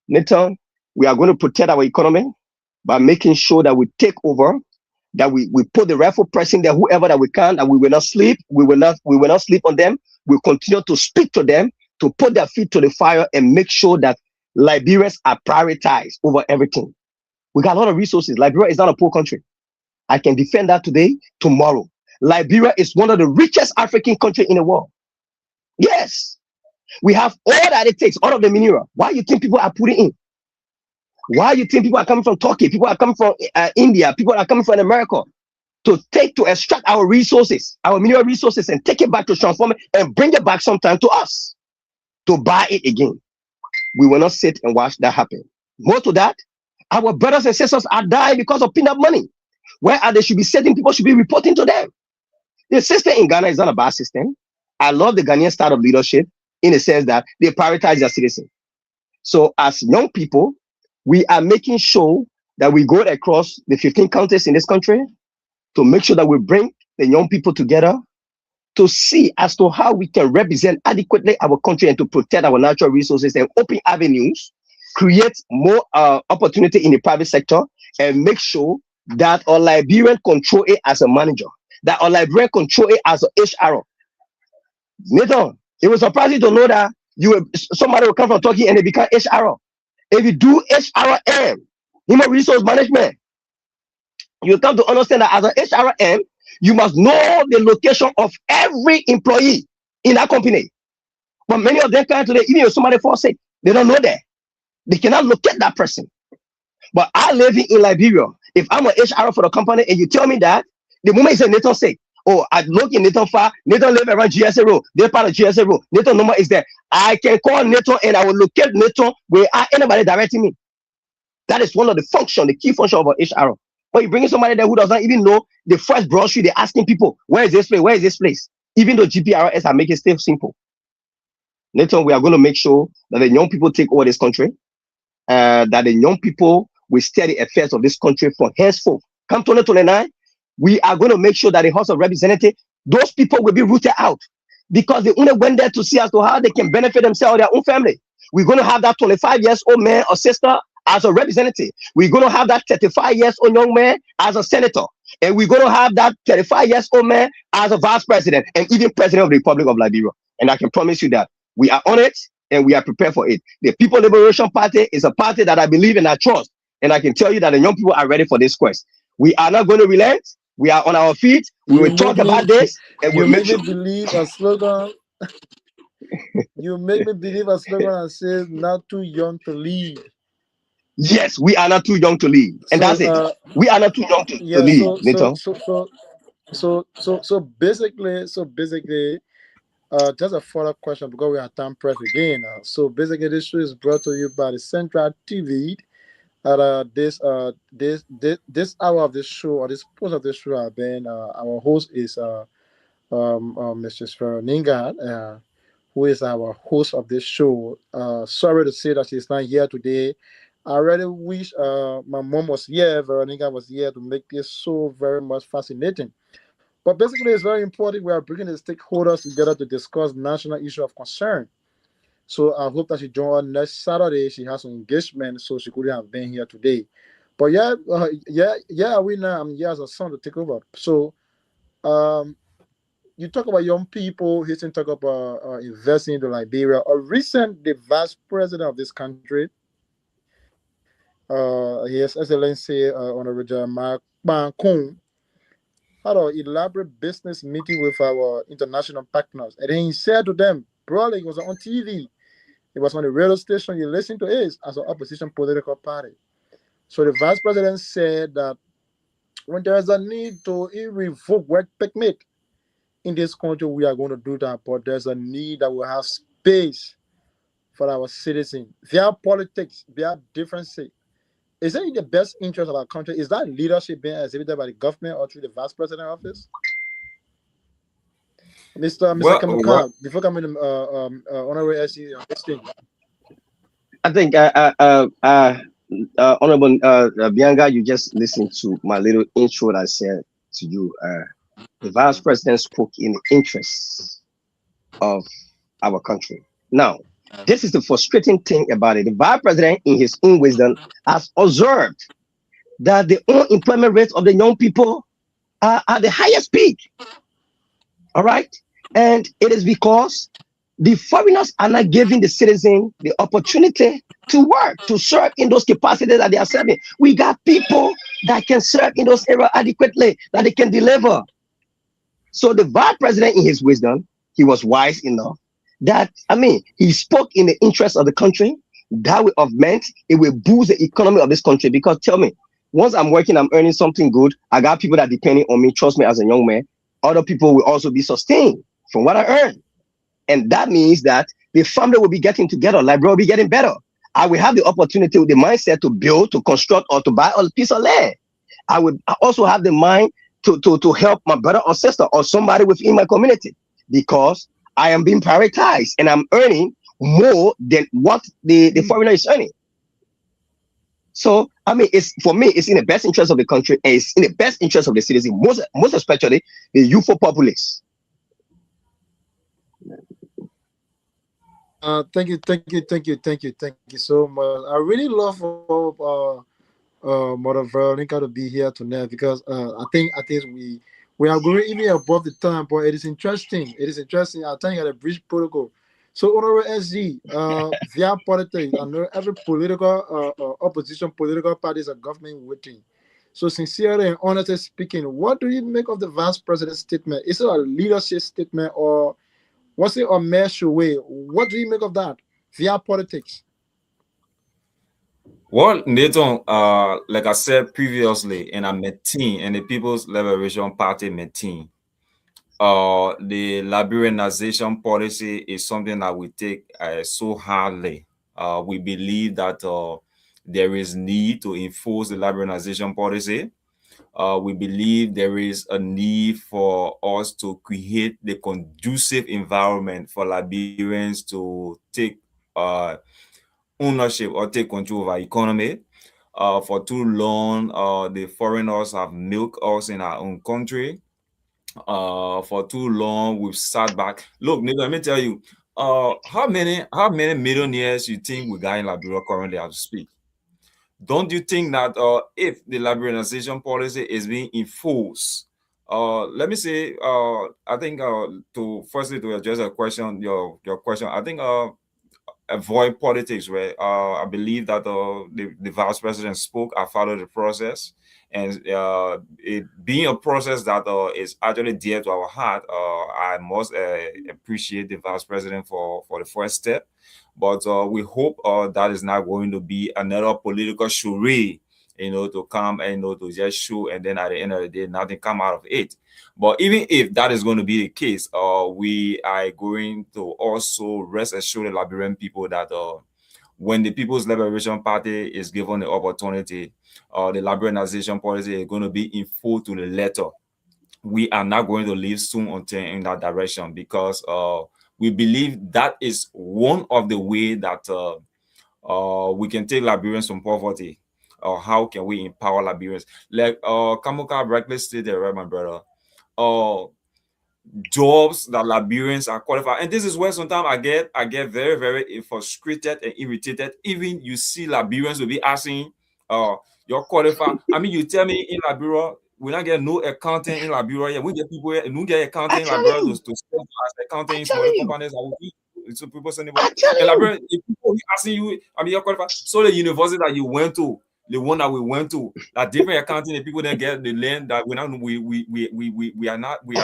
Nathan, we are going to protect our economy by making sure that we take over that we put the rifle pressing there, whoever that we can, and we will not sleep. We will not sleep on them. We continue to speak to them, to put their feet to the fire and make sure that Liberians are prioritized over everything. We got a lot of resources. Liberia is not a poor country. I can defend that today, tomorrow. Liberia is one of the richest African countries in the world. Yes. We have all that it takes, all of the mineral. Why do you think people are putting in? Why do you think people are coming from Turkey? People are coming from India. People are coming from America to extract our resources, our mineral resources, and take it back to transform it and bring it back sometime to us to buy it again. We will not sit and watch that happen. More to that, our brothers and sisters are dying because of peanut money. Where are they should be setting, people should be reporting to them. The system in Ghana is not a bad system. I love the Ghanaian style of leadership in the sense that they prioritize their citizens. So as young people, we are making sure that we go across the 15 counties in this country to make sure that we bring the young people together to see as to how we can represent adequately our country and to protect our natural resources and open avenues, create more opportunity in the private sector, and make sure that our Liberian control it as a manager, that our Liberian control it as a HR. Nathan, it was surprising to know that somebody will come from Turkey and they become HR. If you do HRM, human resource management, you come to understand that as an HRM, you must know the location of every employee in that company. But many of them come today, even if somebody falls sick, they don't know that. They cannot locate that person. But I live in Liberia. If I'm an HR for the company and you tell me that, the moment you say Nathan sick, oh, I look in Nathan far, Nathan live around GSA Road, they're part of GSA Road, Nathan number is there. I can call Nathan and I will locate Nathan where anybody directing me. That is one of the function, the key function of an HR. But you bring in somebody there who does not even know the first brochure, they're asking people, where is this place? Where is this place? Even though GPRS are making it still simple. Nathan, we are going to make sure that the young people take over this country, that the young people will steer the affairs of this country from henceforth. Come 2029, we are going to make sure that the House of Representatives, those people will be rooted out because they only went there to see as to how they can benefit themselves or their own family. We're going to have that 25-year-old man or sister as a representative. We're going to have that 35-year-old young man as a senator. And we're going to have that 35-year-old man as a vice president and even president of the Republic of Liberia. And I can promise you that we are on it and we are prepared for it. The People Liberation Party is a party that I believe and I trust. And I can tell you that the young people are ready for this quest. We are not going to relent. We are on our feet. We will talk about this. And we'll make sure. Believe a slogan. You make me believe a slogan that says not too young to lead. Yes, we are not too young to lead. And that's it. We are not too young to lead. So basically, just a follow-up question because we are time pressed again. So basically, this show is brought to you by the Central TV. This hour of this show or this post of this show have been our host is Mrs. Veronica, who is our host of this show. Sorry to say that she's not here today. I really wish my mom was here, Veronica was here to make this so very much fascinating. But basically, it's very important. We are bringing the stakeholders together to discuss national issue of concern. So I hope that she joins us next Saturday. She has some engagement, so she couldn't have been here today. But we now I'm here as a son to take over. So you talk about young people. He's talk about investing into Liberia. The vice president of this country, His Excellency Honorable Mark Bankun, had an elaborate business meeting with our international partners. And then he said to them, bro, it was on TV. It was on the radio station. You listen to it as an opposition political party. So the vice president said that when there is a need to revoke work permit in this country, we are going to do that. But there's a need that we have space for our citizens. Their politics, their differences. Is it in the best interest of our country? Is that leadership being exhibited by the government or through the vice president office? Mr. Kamaka, before coming to Honorable SC, I think Honorable Bianga, you just listened to my little intro that I said to you. The vice president spoke in the interests of our country. Now, this is the frustrating thing about it. The vice president, in his own wisdom, has observed that the unemployment rate of the young people are at the highest peak. All right. And it is because the foreigners are not giving the citizen the opportunity to work, to serve in those capacities that they are serving. We got people that can serve in those areas adequately, that they can deliver. So the vice president, in his wisdom, he was wise enough that, he spoke in the interest of the country. That will augment, it will boost the economy of this country. Because tell me, once I'm working, I'm earning something good. I got people that depending on me. Trust me, as a young man, other people will also be sustained from what I earn. And that means that the family will be getting together, library will be getting better. I will have the opportunity with the mindset to build, to construct, or to buy a piece of land. I would also have the mind to help my brother or sister or somebody within my community, because I am being prioritized and I'm earning more than what the foreigner is earning. So, it's for me, it's in the best interest of the country, and it's in the best interest of the citizen, most especially the youthful populace. Thank you so much. I really love Mother Veronica to be here tonight, because I think we are going even above the time, but it is interesting. I think at the bridge protocol. So, Honorable SG, via politics, I know every political opposition political parties are government waiting. So, sincerely and honestly speaking, what do you make of the vice president's statement? Is it a leadership statement, or was it a measure way? What do you make of that via politics? Well, Nathan, like I said previously, in a meeting, in the People's Liberation Party meeting, the Liberianization policy is something that we take so hardly. We believe that there is need to enforce the Liberianization policy. We believe there is a need for us to create the conducive environment for Liberians to take ownership or take control of our economy. For too long, the foreigners have milked us in our own country. For too long, we've sat back. Look, Nick, let me tell you, how many millionaires you think we got in Liberia currently as we speak? Don't you think that if the liberalization policy is being enforced, let me say, I think to address your question, I think avoid politics, right? I believe that the vice president spoke. I followed the process, and it being a process that is actually dear to our heart. I must appreciate the vice president for the first step, but we hope that is not going to be another political charade, to come and to just show, and then at the end of the day, nothing come out of it. But even if that is going to be the case, we are going to also rest assured the Liberian people that when the People's Liberation Party is given the opportunity, the liberalization policy is going to be in full to the letter. We are not going to leave soon until in that direction, because we believe that is one of the way that we can take Liberians from poverty. Or how can we empower Liberians? Like Kamuka rightly stated, right, my brother? Jobs that Liberians are qualified, and this is where sometimes I get very, very frustrated and irritated. Even you see Liberians will be asking, "You're qualified." You tell me in Liberia we not get no accounting in Liberia. Yeah, we get people here and we get accounting in Liberia to serve as accounting in small companies. So people sending, in Liberia, if people asking you, you're qualified. So the university that you went to, the one that we went to, that different accounting, the people that get the land that we are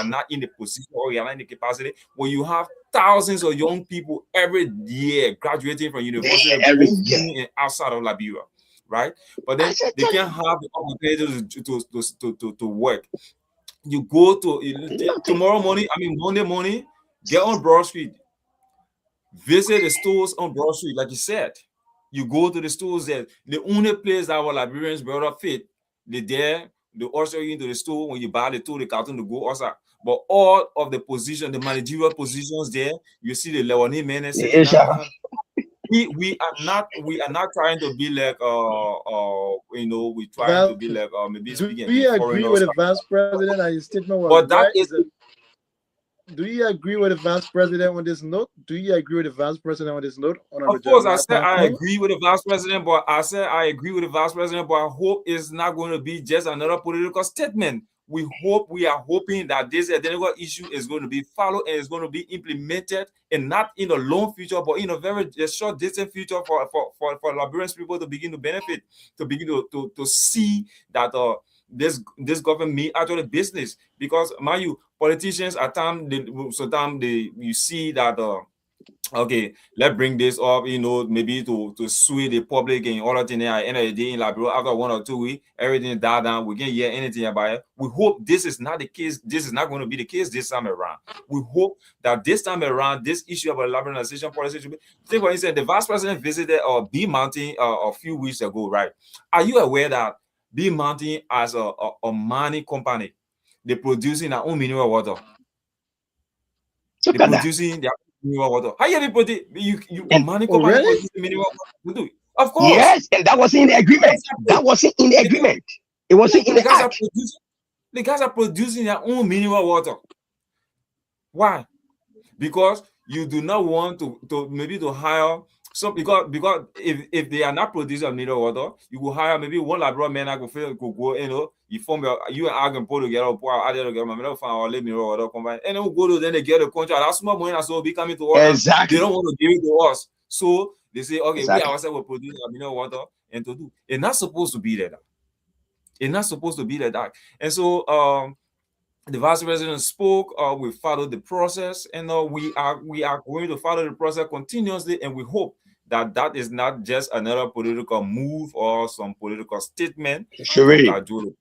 not in the position, or we are not in the capacity. When you have thousands of young people every year graduating from university and outside of Liberia, right? But then they can't have the opportunity to work. You go to tomorrow morning, Monday morning, get on Broad Street, visit the stores on Broad Street, like you said. You go to the stores there. The only place that our Liberians brother fit, they usher you into the store. When you buy the tool, the carton to go outside. But all of the positions, the managerial positions there, you see the Leonie Menes. We are not trying to be like we trying to be like maybe speaking. Do you agree with the vice president and his statement was but that right? is do you agree with the vice president on this note? Do you agree with the vice president on this note? Of Honorable course, I Jeremiah said I Kwan? agree with the vice president, but I said I agree with the vice president, but I hope it's not going to be just another political statement. We are hoping that this identical issue is going to be followed and is going to be implemented, and not in the long future, but in a very short, distant future for Liberian people to begin to benefit, to begin to see that this government mean actually business. Because mind you, politicians at times you see that okay, let's bring this up, maybe to sway the public and all that thing. At the end of the day, in Liberia, after 1 or 2 weeks, everything died down. We can't hear anything about it. We hope this is not the case. This is not going to be the case this time around. We hope that this time around, this issue about liberalization policy should be. Take for instance, the vice president visited B Mountain a few weeks ago, right? Are you aware that B Mountain, as a mining company, they're producing their own mineral water? Look They're at that. producing their mineral water. How you produce you And money Oh, company really? produce mineral water? Do it. Of course. yes, and that wasn't in the The agreement. guys are That wasn't in the the guys, agreement. It wasn't in the the guys are act. producing their own mineral water. Why? Because you do not want to maybe to hire some, because if they are not producing mineral water, you will hire maybe one Labrador man that could go, you form you and I can put together, pour out there together, my find our mineral water combine, and then we go to then they get a contract. That's small money that's will be coming to us. They don't Exactly. want to give it to us. So they say, okay, we Exactly. ourselves will produce our mineral water and to do. It's not supposed to be like that. It's not supposed to be like that. And so the vice president spoke. We followed the process, and we are going to follow the process continuously. And we hope that that is not just another political move or some political statement Sure. from Kajulu.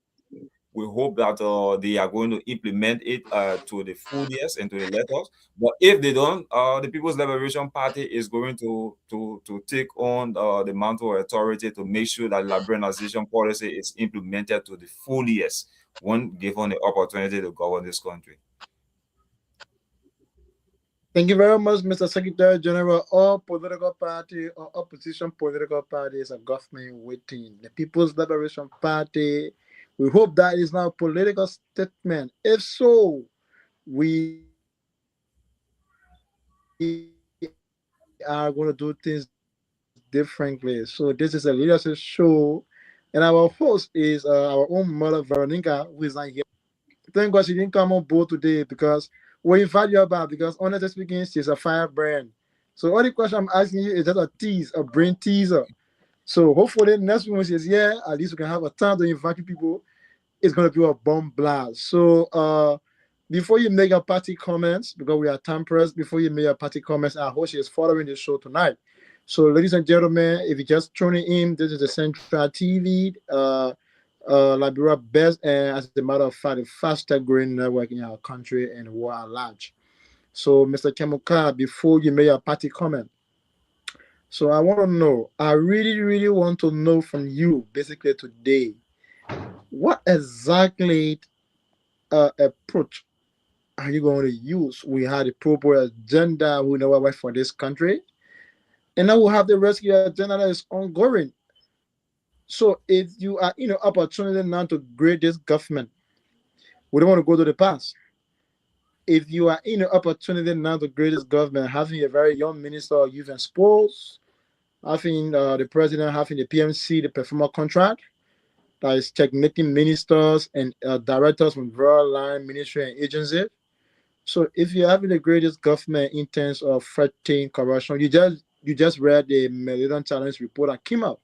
We hope that they are going to implement it to the full yes and to the letters. But if they don't, the People's Liberation Party is going to take on the mantle of authority to make sure that liberalization policy is implemented to the full yes when given the opportunity to govern this country. Thank you very much, Mr. Secretary General. All political party or opposition political parties are government waiting. The People's Liberation Party, we hope that is not a political statement. If so, we are going to do things differently. So this is a leadership show, and our host is our own mother Veronica, who is not here. Thank God she didn't come on board today because we invite you about, because honestly speaking, she's a firebrand. So all the question I'm asking you is just a tease, a brain teaser. So hopefully next week when she's here, at least we can have a time to invite people. It's gonna be a bomb blast. So before you make your party comments, because we are time pressed, before you make your party comments, I hope she is following the show tonight. So ladies and gentlemen, if you just tuning in, this is the Central TV. Liberia best, and as a matter of fact, the fastest growing network in our country and world at large. So, Mr. Kemuka, before you make your party comment, so I want to know, I really, really want to know from you, basically today, what exactly approach are you going to use? We had a proper agenda, we know what for this country, and now we have the rescue agenda that is ongoing. So, if you are in an opportunity now to grade this government, we don't want to go to the past. If you are in an opportunity now to grade this government, having a very young minister of youth and sports, having the president, having the PMC, the performer contract, that is technical ministers and directors from rural line ministry and agency. So if you're having the greatest government in terms of fighting corruption, you just read the Millennium Challenge report that came out.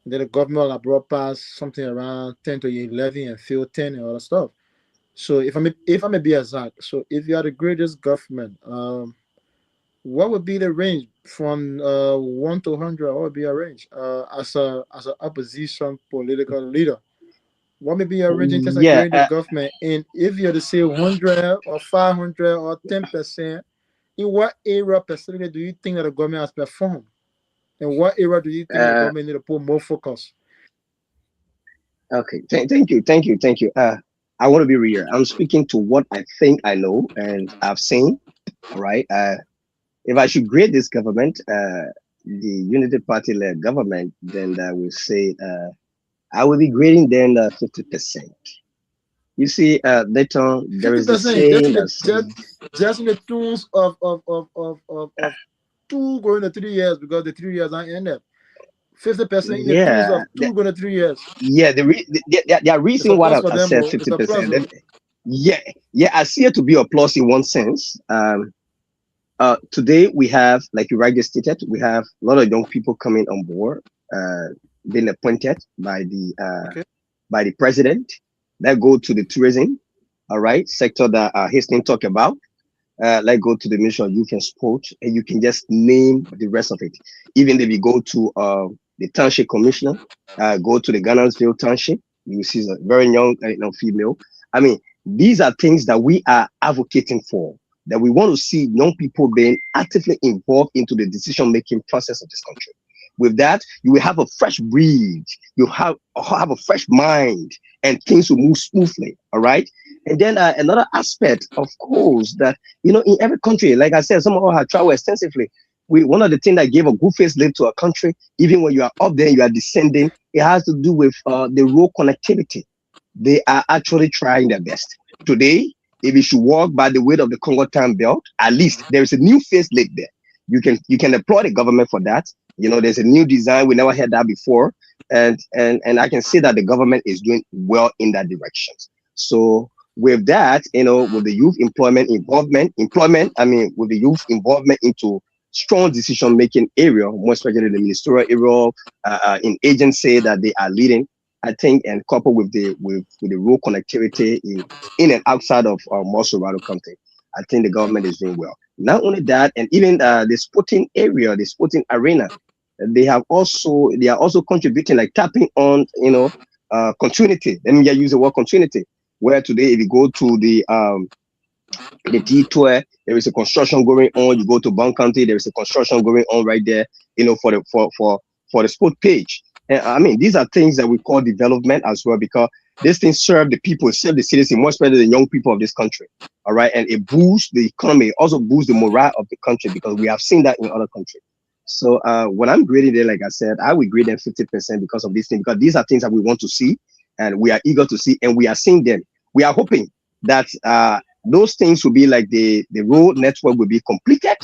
And then the government will brought past something around 10 to 11 and field 10 and all that stuff. So if I may be exact, so if you are the greatest government, what would be the range from 1 to 100? What would be a range as an opposition political leader? What may be your range in terms of Yeah. grading the government? And if you're to say 100 or 500 or 10%, in what area specifically do you think that the government has performed? And what area do you think the Uh, government need to put more focus? okay. Thank you. I want to be real. I'm speaking to what I think I know and I've seen. All right. If I should grade this government, the Unity Party led government, then I will say I will be grading them 50%. You see, Dayton, there is a 50% saying that says, just in the tunes of 2 going to 3 years, because the 3 years are ended. 50% in the tunes yeah, of 2 going to 3 years. yeah, the It's a reason why plus I, for I them. said Oh. It's a plus. 50%, Oh. yeah, yeah, I see it to be a plus in one sense. Today we have, like you rightly stated, we have a lot of young people coming on board, uh, being appointed Okay. by the president that go to the tourism, all right, sector that Hastings talked about. Like go to the Ministry of Youth and Sport, and you can just name the rest of it. Even if you go to the Township Commissioner, go to the Ghanansville Township, you see a very young female. I mean, these are things that we are advocating for. That we want to see young people being actively involved into the decision-making process of this country. With that, you will have a fresh breed. You have a fresh mind, and things will move smoothly. All right. And then another aspect, of course, that in every country, like I said, some of us have traveled extensively. One of the things that gave a good face live to a country, even when you are up there, you are descending, it has to do with the road connectivity. They are actually trying their best. Today, if you should walk by the weight of the Congo Time Belt, at least there is a new face live there. You can applaud the government for that. There's a new design. We never had that before. And I can see that the government is doing well in that direction. So with that, with the youth with the youth involvement into strong decision making area, more especially the ministerial area, in agency that they are leading, I think, and coupled with the road connectivity in and outside of Mosorado County, I think the government is doing well. Not only that, and even the sporting area, the sporting arena, they are also contributing, like tapping on continuity. Let me just use the word continuity. Where today, if you go to the detour, there is a construction going on. You go to Bond County, there is a construction going on right there. For the sport page. And I mean, these are things that we call development as well, because these things serve the people, serve the citizens, more especially the young people of this country. All right, and it boosts the economy, it also boosts the morale of the country, because we have seen that in other countries. So when I'm grading there, like I said, I will grade them 50% because of these things, because these are things that we want to see and we are eager to see, and we are seeing them. We are hoping that those things will be like the road network will be completed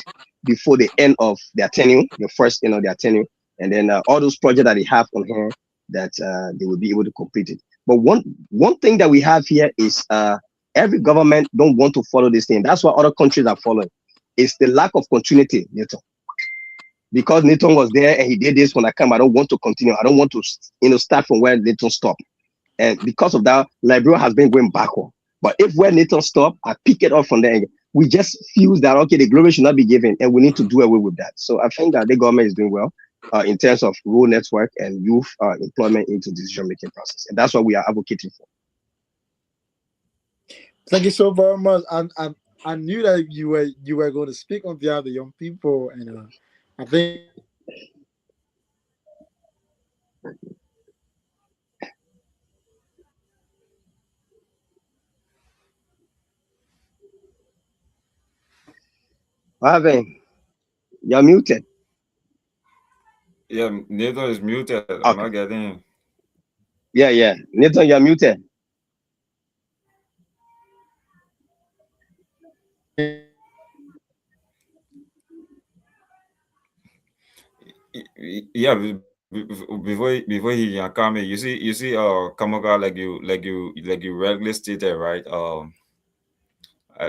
before the end of their tenure, their tenure, and then all those projects that they have on hand, that they will be able to complete it. But one thing that we have here is every government don't want to follow this thing. That's why other countries are following. It's the lack of continuity, Nathan. Because Nathan was there and he did this when I come, I don't want to continue. I don't want to start from where Nathan stopped. And because of that, Liberia has been going backward. But if where Nathan stopped, I pick it up from there. We just feel that, okay, the glory should not be given, and we need to do away with that. So I think that the government is doing well in terms of road network and youth employment into decision-making process. And that's what we are advocating for. Thank you so very much. I knew that you were going to speak on behalf of the young people, and I think Marvin, you're muted. Yeah, Nathan is muted. I'm Okay. not getting. Yeah. Nathan, you're muted. Yeah, before he can come in, you see, Kamaga, like you regularly stated, right?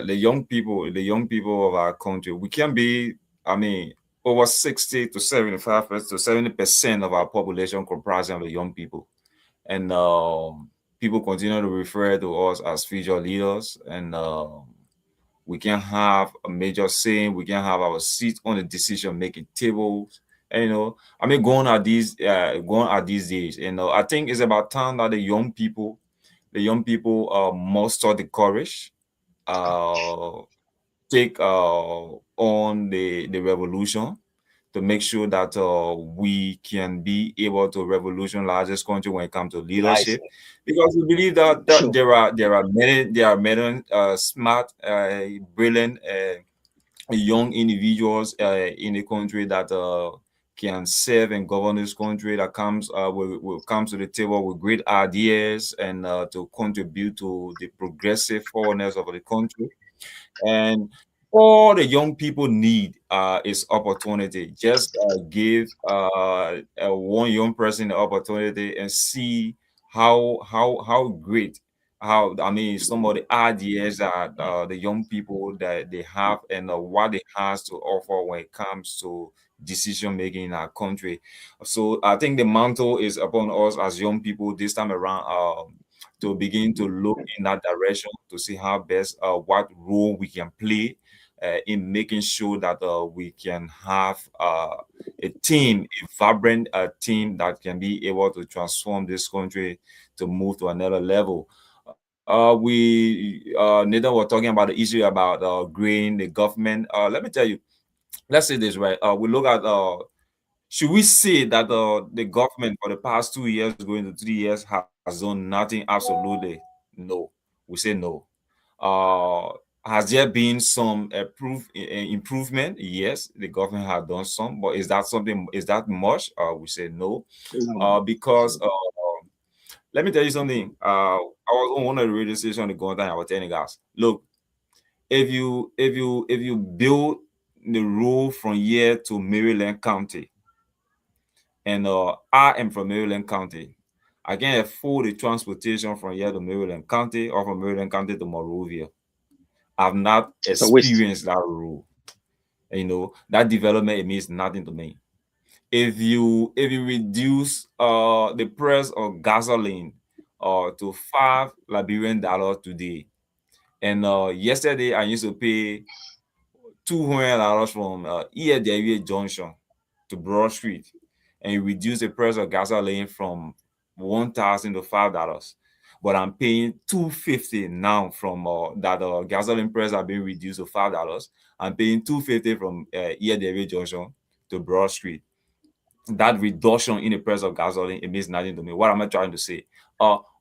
The young people of our country, we can be, I mean, over 60 to 75% to 70% of our population comprising of the young people, and people continue to refer to us as future leaders, and we can have a major say, we can have our seat on the decision making tables. And I mean, going at these days, I think it's about time that the young people muster the courage, uh take on the revolution, to make sure that we can be able to revolutionize this country when it comes to leadership, Nicely. because we believe that Sure. there are many smart, brilliant young individuals in the country that can serve and govern this country, that comes will come to the table with great ideas and to contribute to the progressive forwardness of the country. And all the young people need is opportunity. Just give one young person the opportunity and see how great, how, I mean, some of the ideas that the young people that they have, and what it has to offer when it comes to decision making in our country. So I think the mantle is upon us as young people this time around, to begin to look in that direction to see how best what role we can play in making sure that we can have a team, a vibrant team that can be able to transform this country to move to another level. Nathan was talking about the issue about grain, the government. Let me tell you, let's say this, right? We look at should we say that the government for the past 2 years, going to 3 years, has done nothing? Absolutely no. We say no. Has there been some improvement? Yes, the government has done some, but is that something? Is that much? We say no, because let me tell you something. I was on one of the radio stations on the going time. I was telling guys, look, if you build the road from here to Maryland County, and I am from Maryland County, I can afford the transportation from here to Maryland County or from Maryland County to Monrovia. I've not experienced that road. That development, it means nothing to me. If you reduce the price of gasoline to $5 today, and yesterday I used to pay $200 from Iedewey Junction to Broad Street, and you reduce the price of gasoline from $1,000 to $5. But I'm paying $250 now from that gasoline price have been reduced to $5. I'm paying $250 from Iedewey Junction to Broad Street. That reduction in the price of gasoline, it means nothing to me. What am I trying to say?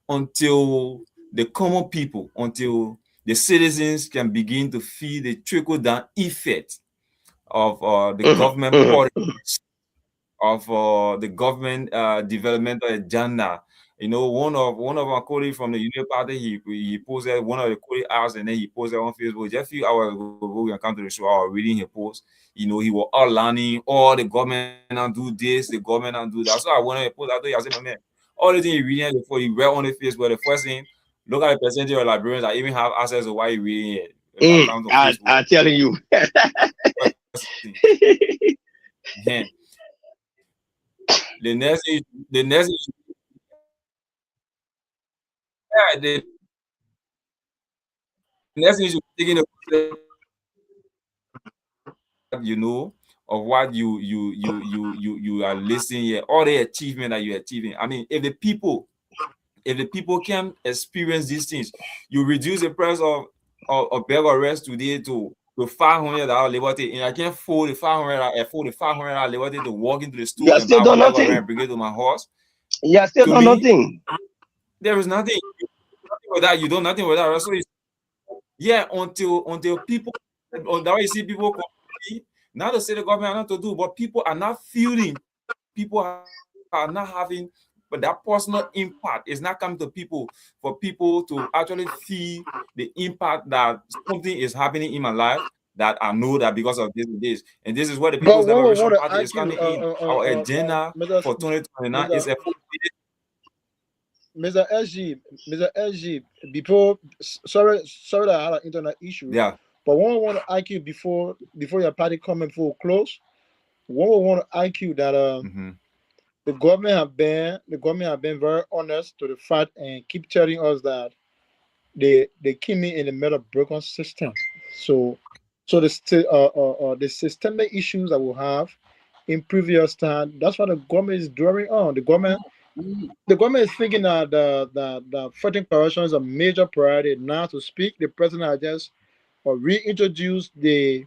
Until the common people, until the citizens can begin to feel the trickle-down effect of the government policies, of the government developmental agenda. One of our colleagues from the Union Party, he posted one of the colleagues asked, and then he posted on Facebook just a few hours ago. We come to the show, I was reading his post. He was outlining all the government and do this, the government and do that. So I went and post. I told you, I said, my man, all the things you reading before you read on the Facebook, the first thing, look at the percentage of librarians that even have access to why you reading it. I'm telling you. Yeah. The next issue, yeah, the next issue, taking of what you are listing here, all the achievement that you're achieving. I mean, if the people can experience these things, you reduce the price of bag of rest today to $500 liberty, and I can't afford the $500 liberty to walk into the store and buy one bag and bring it to my house. Yeah, still done nothing. There is nothing with that. You do nothing with that. So yeah, until people, on that way you see people compete, not to say the government are not to do, but people are not feeling. People are not having, but that personal impact is not coming to people, for people to actually feel the impact that something is happening in my life, that I know that because of this. And this is what the People's Liberation Party is coming in. Our agenda for 2029 is a Mr. SG, before, sorry that I had an internet issue. Yeah. But one I want to ask you before your party coming for close, one we want to ask you that the government have been very honest to the fact and keep telling us that they keep me in the middle of broken system. So the systemic issues that we have in previous time, that's what the government is drawing on. The government is thinking that the fighting corruption is a major priority. Now to speak, the president has just reintroduced the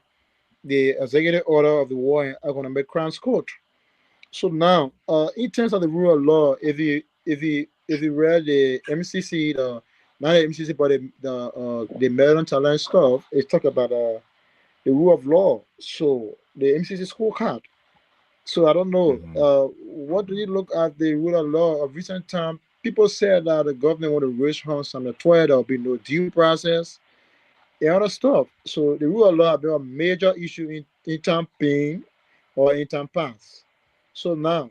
executive order of the War and Economic Crimes Code. So now, in terms of the rule of law, if you read the MCC, not the MCC, but the Maryland Challenge stuff, it talk about the rule of law. So the MCC scorecard. So I don't know. Mhm. What do you look at the rule of law of recent time? People said that the government want to raise funds on the 12, there'll be no due process and other stuff. So the rule of law have been a major issue in time pain or in time past. So now,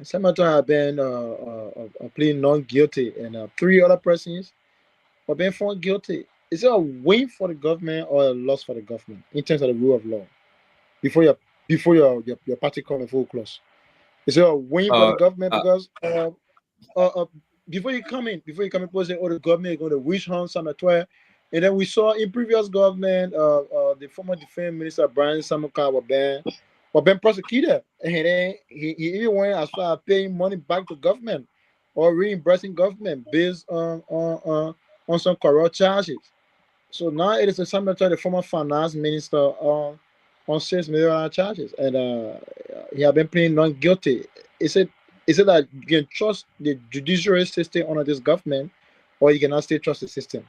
Senator have been pleading non guilty, and three other persons have been found guilty. Is it a win for the government or a loss for the government in terms of the rule of law? Before your party come in full close, is it a win for the Uh, government uh, because uh, uh, before you come in, people say, oh, the government is going to wish hunt some 12. And then we saw in previous government, the former defense minister Brian Samuka was been prosecuted, and then he even went as far as paying money back to government or reimbursing government based on some corrupt charges. So now it is a summit to the former finance minister on $6 million charges, and he has been pleading non guilty. Is it that you can trust the judiciary system under this government, or you cannot still trust the system?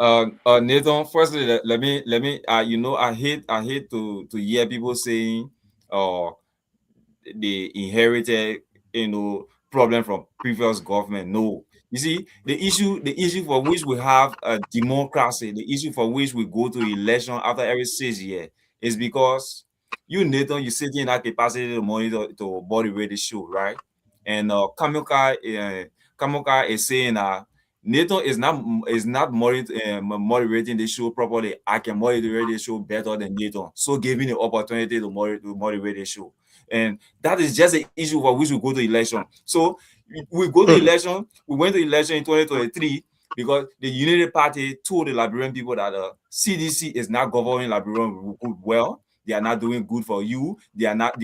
Nathan, firstly, let me. I hate to hear people saying, uh, they inherited, problem from previous government. No, you see, the issue for which we have a democracy, the issue for which we go to election after every 6 years, is because you, Nathan, you sitting in that capacity to monitor to body rate the show, right? And Kamuka is saying that Nathan is not moderating the show properly. I can moderate the show better than Nathan, so giving the opportunity to moderate the show. And that is just an issue for which we go to election. So we go to election. We went to election in 2023 because the Unity Party told the Liberian people that the CDC is not governing Liberian well. They are not doing good for you. They are not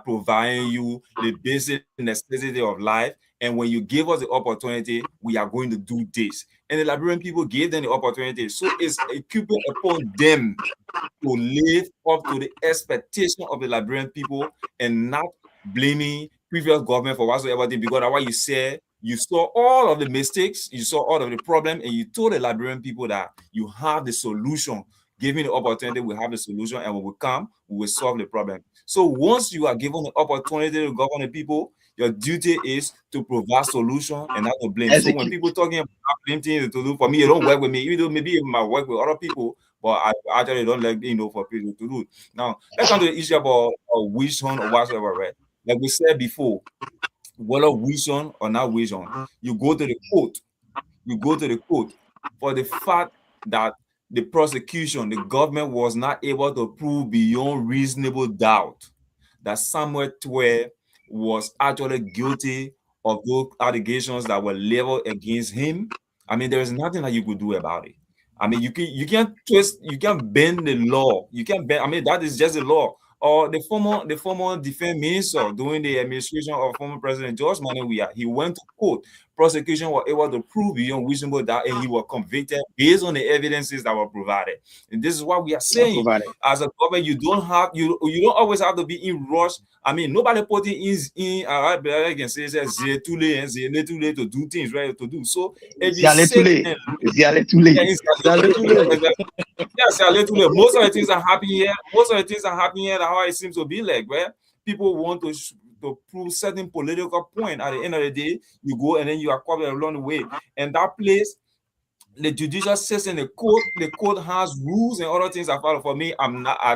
providing you the basic necessity of life. And when you give us the opportunity, we are going to do this. And the Liberian people gave them the opportunity. So it's incumbent upon them to live up to the expectation of the Liberian people and not blaming previous government for whatsoever thing, because that's what you said. You saw all of the mistakes, you saw all of the problem, and you told the Liberian people that you have the solution. Given the opportunity, we have the solution, and when we come, we will solve the problem. So once you are given the opportunity to govern the people, your duty is to provide solution and not to blame. So when people Execute. talking about blame things to do, for me, it don't work with me. Even though maybe it might work with other people, but I actually don't like, for people to do. Now, let's come to the issue about wish hunt or whatsoever, right? Like we said before, whether wish hunt or not wish hunt, you go to the court. You go to the court for the fact that the prosecution, the government was not able to prove beyond reasonable doubt that Samuel Twe was actually guilty of those allegations that were leveled against him. I mean, there is nothing that you could do about it. I mean, you can't bend the law. You can't bend. I mean, that is just the law. Or the former defense minister during the administration of former President George Manawia, he went to court. Prosecution were able to prove beyond reasonable doubt, and he was convicted based on the evidences that were provided. And this is what we are saying. Provided. As a government, you don't always have to be in rush. I mean, nobody put I can say it's too late to do things right to do. So if you Ziale too sit late. and Ziale too late. yeah, yes, a little bit. Most of the things are happening here. Most of the things are happening here. How it seems to be like, where people want to prove certain political point. At the end of the day, you go and then you are covered along the way. And that place, the judicial system, the court has rules and other things I follow. For me, I'm not a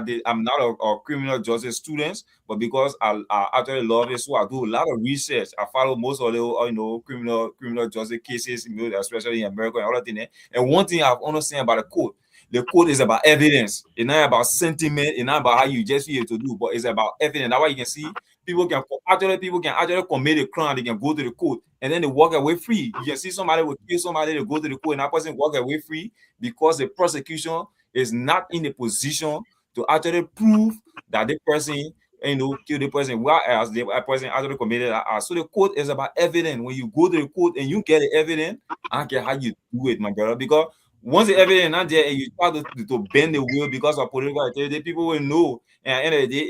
criminal justice student, but because I actually love it, so I do a lot of research. I follow most of the criminal justice cases, especially in America and other things. And one thing I've understand about the court is about evidence. It's not about sentiment. It's not about how you just feel to do, but it's about evidence. That's why you can see people can actually commit a crime. They can go to the court and then they walk away free. You can see somebody will kill somebody, they go to the court, and that person walk away free because the prosecution is not in a position to actually prove that the person, killed the person, whereas the person actually committed an act. So the court is about evidence. When you go to the court and you get the evidence, I don't care how you do it, my brother, because once the evidence not there and you try to bend the wheel because of political activity, people will know. And at the end of the day,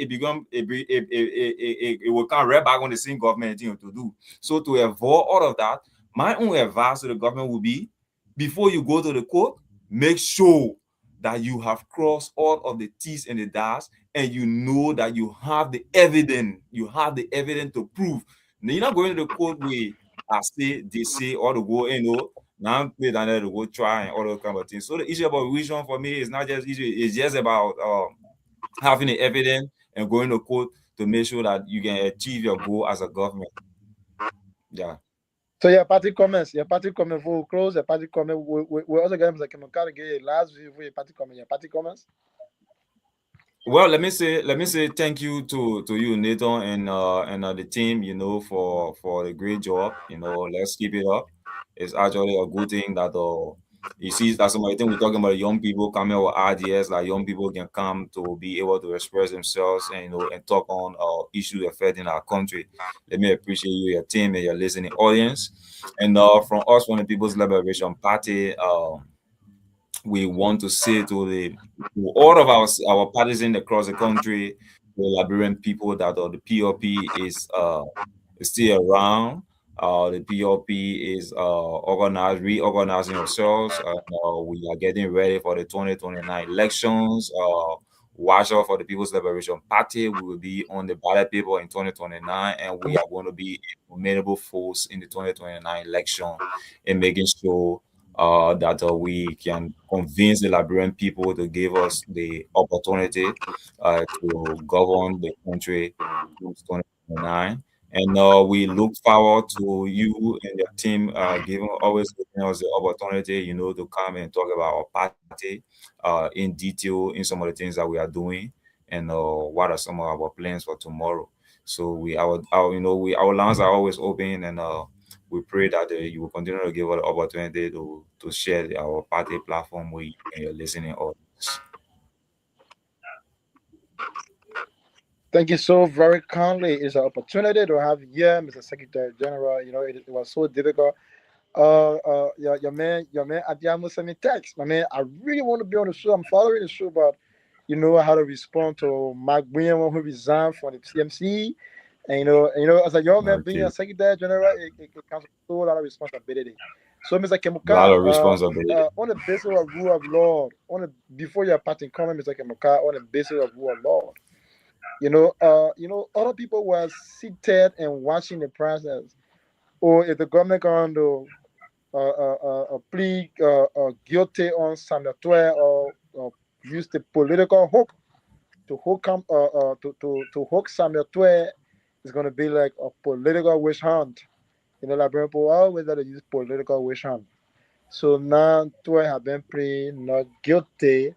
it will come right back on the same government thing to do. So to avoid all of that, my own advice to the government would be, before you go to the court, make sure that you have crossed all of the T's and the Da's, and you know that you have the evidence. You have the evidence to prove. Now, you're not going to the court where I say, they say, or to go, now I'm down there to go try and all those kind of things. So the issue about vision for me is not just issue, it's just about having the evidence and going to court to make sure that you can achieve your goal as a government. Yeah. So your party comments before we close. Your party comment. We also get like a get last view for your party comment. Your party comments. Well, let me say thank you to you, Nathan, and the team, for the great job. Let's keep it up. It's actually a good thing that you see that some of the thing we're talking about young people coming with ideas, like young people can come to be able to express themselves and and talk on issues affecting our country. Let me appreciate you, your team, and your listening audience. And from us, from the People's Liberation Party, we want to say to all of our partisans across the country, the Liberian people, that the PLP is still around. The PLP is reorganizing ourselves. We are getting ready for the 2029 elections. Watch out for the People's Liberation Party. We will be on the ballot paper in 2029, and we are going to be a formidable force in the 2029 election in making sure that we can convince the Liberian people to give us the opportunity to govern the country in 2029. And we look forward to you and your team always giving us the opportunity, to come and talk about our party in detail in some of the things that we are doing, and what are some of our plans for tomorrow. So our lines are always open, and we pray that you will continue to give us the opportunity to share our party platform with you and your listening audience. Thank you so very kindly. It's an opportunity to have you here, Mr. Secretary General. It was so difficult. Your man Adiamo sent me text. My man, I really want to be on the show. I'm following the show, but how to respond to Mark William who resigned from the CMC. And as a young man being a Secretary General, it comes with a lot of responsibility. So, Mr. Kemuka, on the basis of rule of law, before your party comment, Mr. Kemuka, on the basis of rule of law, other people were seated and watching the process. Or if the government going to plead guilty on Samuel Twe, or use the political hook to hook Samuel Twe, it's going to be like a political witch hunt. Liberian people always got to use political witch hunt. So now Twe have been pleaded not guilty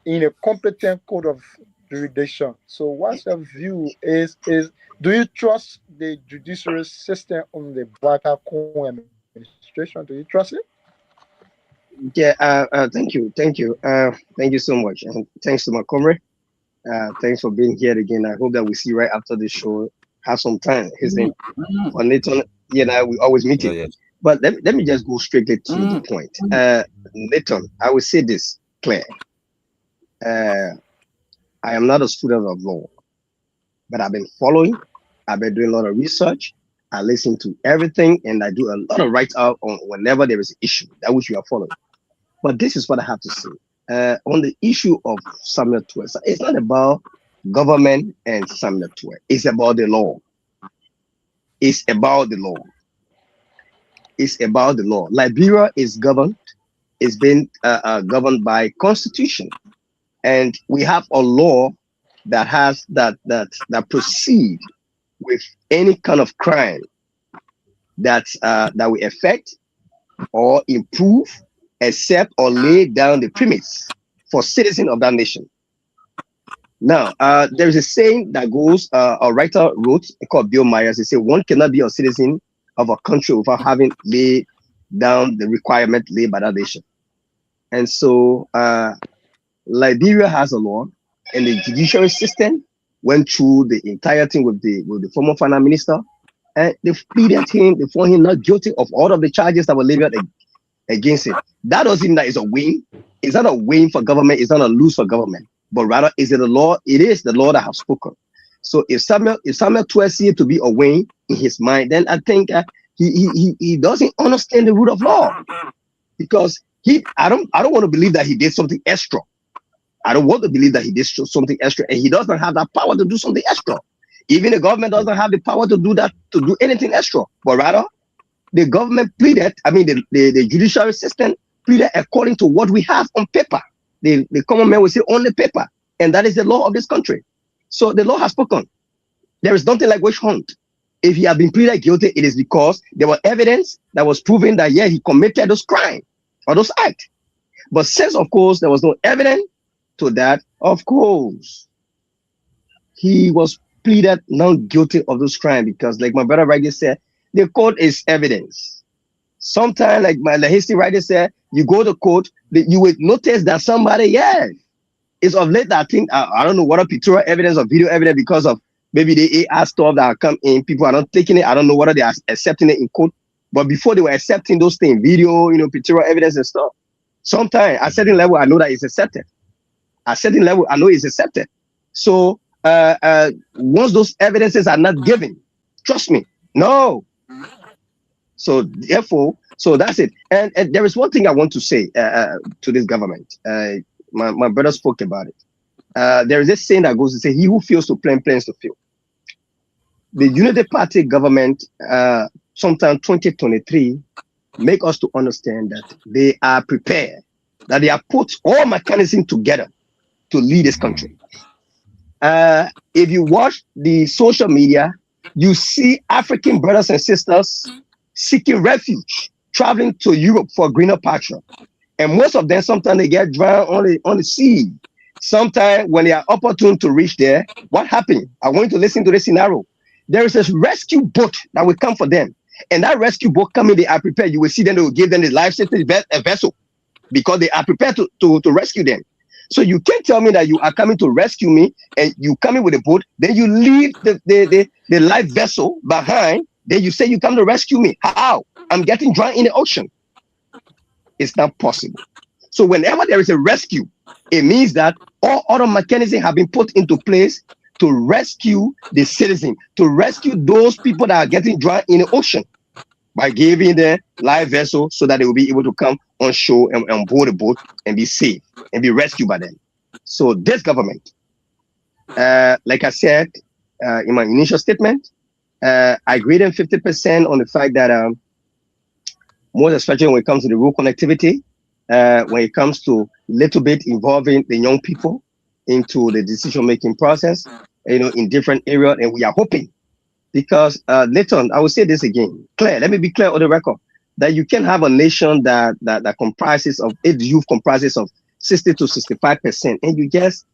in a competent court of jurisdiction. So what's your view? Is do you trust the judicial system on the Boubacar Koum administration? Do you trust it? Yeah. Thank you. Thank you so much, and thanks to Montgomery. Thanks for being here again. I hope that we see right after the show. Have some time. His name, Nathan. We always meet him. But let me just go strictly to the point. Nathan, I will say this clear. I am not a student of law, but I've been following. I've been doing a lot of research. I listen to everything, and I do a lot of write-up on whenever there is an issue that which we are following. But this is what I have to say. On the issue of Samuel Twe, it's not about government and Samuel Twe. It's about the law. It's about the law. It's about the law. Liberia is governed. It's been governed by constitution. And we have a law that has that proceed with any kind of crime that will affect or improve, accept or lay down the premise for citizens of that nation. Now, there is a saying that goes, a writer wrote called Bill Myers. He said, one cannot be a citizen of a country without having laid down the requirement laid by that nation. And so, Liberia has a law, and the judiciary system went through the entire thing with the former finance minister, and they pleaded him, they found him not guilty of all of the charges that were levied against him. That doesn't mean that it's a win. It's not a win for government. It's not a lose for government. But rather, is it the law? It is the law that has spoken. So if Samuel Twe sees it to be a win in his mind, then I think he doesn't understand the rule of law, because I don't want to believe that he did something extra. I don't want to believe that he did something extra, and he doesn't have that power to do something extra. Even the government doesn't have the power to do that, to do anything extra. But rather, the government pleaded, the judiciary system pleaded according to what we have on paper. The common man will say on the paper, and that is the law of this country. So the law has spoken. There is nothing like witch hunt. If he had been pleaded guilty, it is because there was evidence that was proving that, yeah, he committed those crimes or those acts. But since, of course, there was no evidence to that, of course, he was pleaded not guilty of those crimes because, like my brother rightly said, the court is evidence. Sometimes, like the history writer said, you go to court, you will notice that somebody, yeah, it's of late that I think, I don't know what a pictorial evidence or video evidence because of maybe the AI stuff that come in, people are not taking it. I don't know whether they are accepting it in court. But before they were accepting those things, video, pictorial evidence and stuff, sometimes at a certain level, I know that it's accepted. At a certain level, I know it's accepted. So once those evidences are not given, trust me, no. So therefore, so that's it. And there is one thing I want to say to this government. My brother spoke about it. There is this saying that goes to say, he who fails to plan plans to fail. The Unity Party government, sometime 2023, make us to understand that they are prepared, that they have put all mechanisms together to lead this country. If you watch the social media, you see African brothers and sisters seeking refuge, traveling to Europe for a greener pasture. And most of them, sometimes they get drowned on the sea. Sometimes when they are opportune to reach there, what happened? I want you to listen to this scenario. There is a rescue boat that will come for them. And that rescue boat coming, they are prepared. You will see them, they will give them the life-saving vessel because they are prepared to rescue them. So you can't tell me that you are coming to rescue me and you coming with a boat, then you leave the life vessel behind, then you say you come to rescue me. How? I'm getting drowned in the ocean. It's not possible. So whenever there is a rescue, it means that all other mechanisms have been put into place to rescue the citizen, to rescue those people that are getting drowned in the ocean by giving them life vessel so that they will be able to come on shore and board a boat and be safe and be rescued by them. So this government, like I said in my initial statement, I agree them 50% on the fact that most especially when it comes to the rural connectivity, when it comes to little bit involving the young people into the decision-making process, in different areas, and we are hoping, because Nathan, I will say this again, clear. Let me be clear on the record that you can have a nation that comprises of youth comprises of 60 to 65%, and you just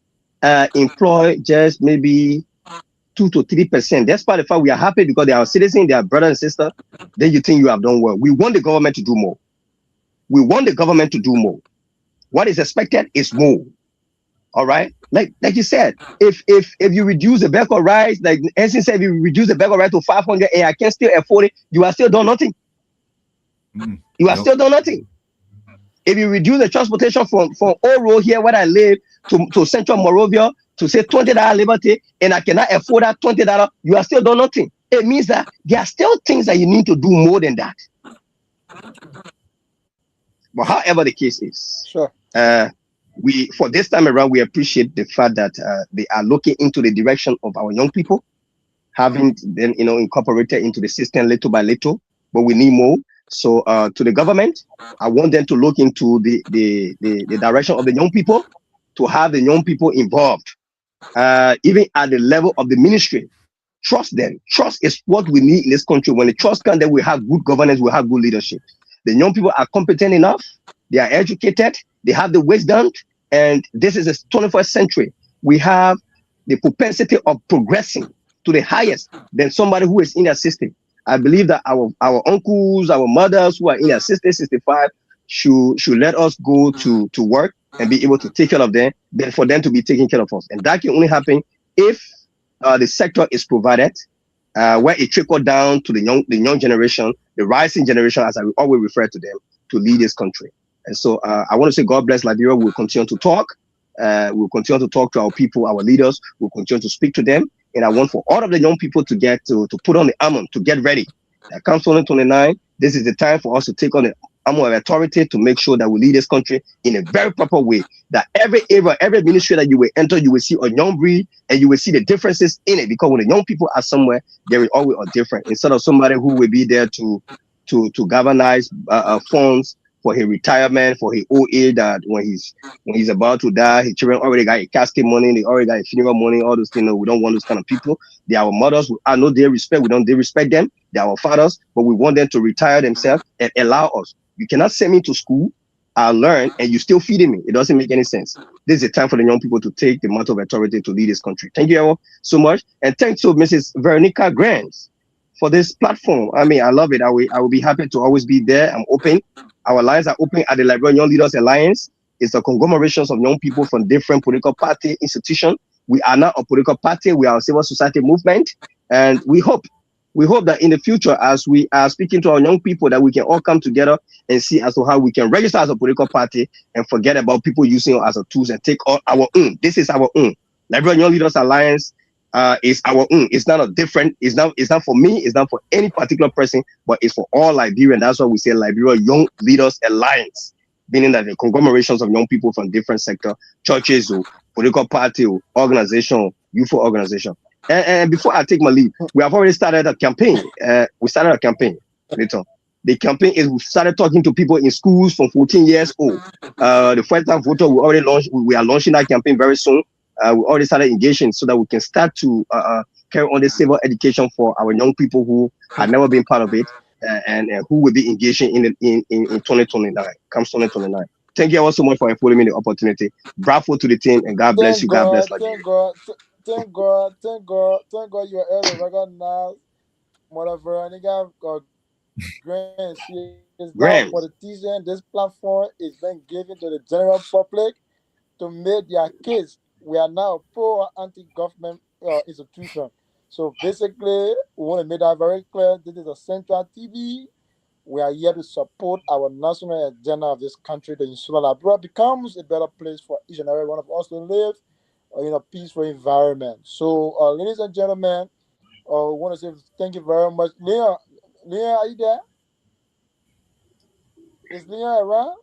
employ just maybe 2 to 3%. That's part of the fact we are happy because they are citizens, they are brothers and sisters. Then you think you have done well. We want the government to do more. We want the government to do more. What is expected is more. All right, like you said, if you reduce the vehicle ride, like Ensign said, if you reduce the vehicle ride to 500, and I can still afford it, you are still doing nothing. You are still doing nothing. If you reduce the transportation from Oro here where I live to Central Monrovia to say $20 Liberty, and I cannot afford that $20, you are still doing nothing. It means that there are still things that you need to do more than that. But however the case is, sure. We, for this time around, we appreciate the fact that they are looking into the direction of our young people, having them, incorporated into the system little by little, but we need more. So to the government, I want them to look into the direction of the young people, to have the young people involved, even at the level of the ministry. Trust them. Trust is what we need in this country. When the trust comes, then we have good governance, we have good leadership. The young people are competent enough, they are educated, they have the wisdom, and this is the 21st century. We have the propensity of progressing to the highest than somebody who is in their system. I believe that our uncles, our mothers who are in their 60, 65 should let us go to work and be able to take care of them, than for them to be taking care of us. And that can only happen if the sector is provided, where it trickles down to the young generation, the rising generation, as I always refer to them, to lead this country. And so I want to say God bless Liberia. We'll continue to talk. We'll continue to talk to our people, our leaders. We'll continue to speak to them. And I want for all of the young people to put on the armor, to get ready. Come 2029, this is the time for us to take on arm of authority to make sure that we lead this country in a very proper way. That every area, every ministry that you will enter, you will see a young breed and you will see the differences in it. Because when the young people are somewhere, there is always a difference. Instead of somebody who will be there to galvanize funds for his retirement, for his old age, that when he's about to die, his children already got a casket money, they already got a funeral money, all those things. We don't want those kind of people. They are our mothers. I know they respect. We don't they respect them. They are our fathers, but we want them to retire themselves and allow us. You cannot send me to school, I learn, and you still feeding me. It doesn't make any sense. This is a time for the young people to take the mantle of authority to lead this country. Thank you all so much. And thanks to Mrs. Veronica Grants for this platform. I mean, I love it. I will be happy to always be there. I'm open. Our lines are open at the Liberian Young Leaders Alliance. It's a conglomeration of young people from different political party institutions. We are not a political party. We are a civil society movement. And we hope that in the future, as we are speaking to our young people, that we can all come together and see as to how we can register as a political party and forget about people using us as a tools and take all our own. This is our own. Liberian Young Leaders Alliance is our own. It's not a different. It's not for me. It's not for any particular person, but it's for all Liberian. That's why we say Liberia Young Leaders Alliance, meaning that the conglomerations of young people from different sectors, churches, or political party, or organization, youth organization. And before I take my leave, we have already started a campaign. We started a campaign. Later. The campaign is we started talking to people in schools from 14 years old. The first time voter we already launched. We are launching that campaign very soon. We already started engaging so that we can start to carry on the civil education for our young people who have never been part of it and who will be engaging in 2029. Comes 2029. Thank you all so much for affording me the opportunity. Bravo to the team and God bless you. God bless Liberia. Thank God you are able to recognize Mother Veronica Grants. She is now a politician. This platform is being given to the general public to make their case. We are now a pro anti-government institution. So basically, we want to make that very clear. This is a Central TV. We are here to support our national agenda of this country. The Insular Liberia becomes a better place for each and every one of us to live in a peaceful environment. So, ladies and gentlemen, we want to say thank you very much. Leon, are you there? Is Leon around?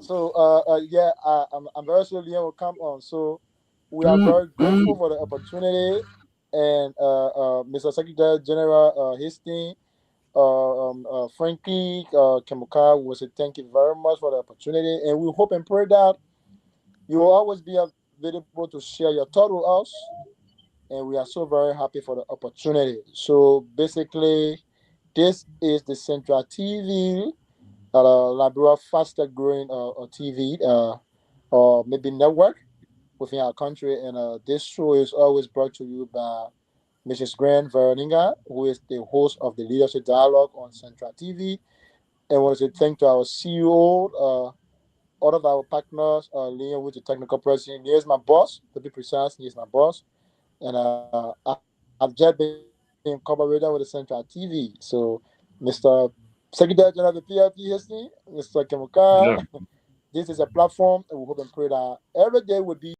So, I'm very sure Leon will come on. So, we are very grateful for the opportunity. And Mr. Secretary General Hastings, Frankie Kemuka, we will say thank you very much for the opportunity. And we hope and pray that you will always be available to share your thoughts with us. And we are so very happy for the opportunity. So basically, this is the Central TV, Liberia fastest growing TV or maybe network within our country. And this show is always brought to you by Mrs. Grant Veronica, who is the host of the Leadership Dialogue on Central TV. And I want to say thank to our CEO, all of our partners, Leon, who is the technical president. He is my boss, to be precise, he is my boss. And I've just been incorporated with the Central TV. So, Mr. Secretary General of the PLP history, Mr. Kemuka, this is a platform, and we hope and pray that every day will be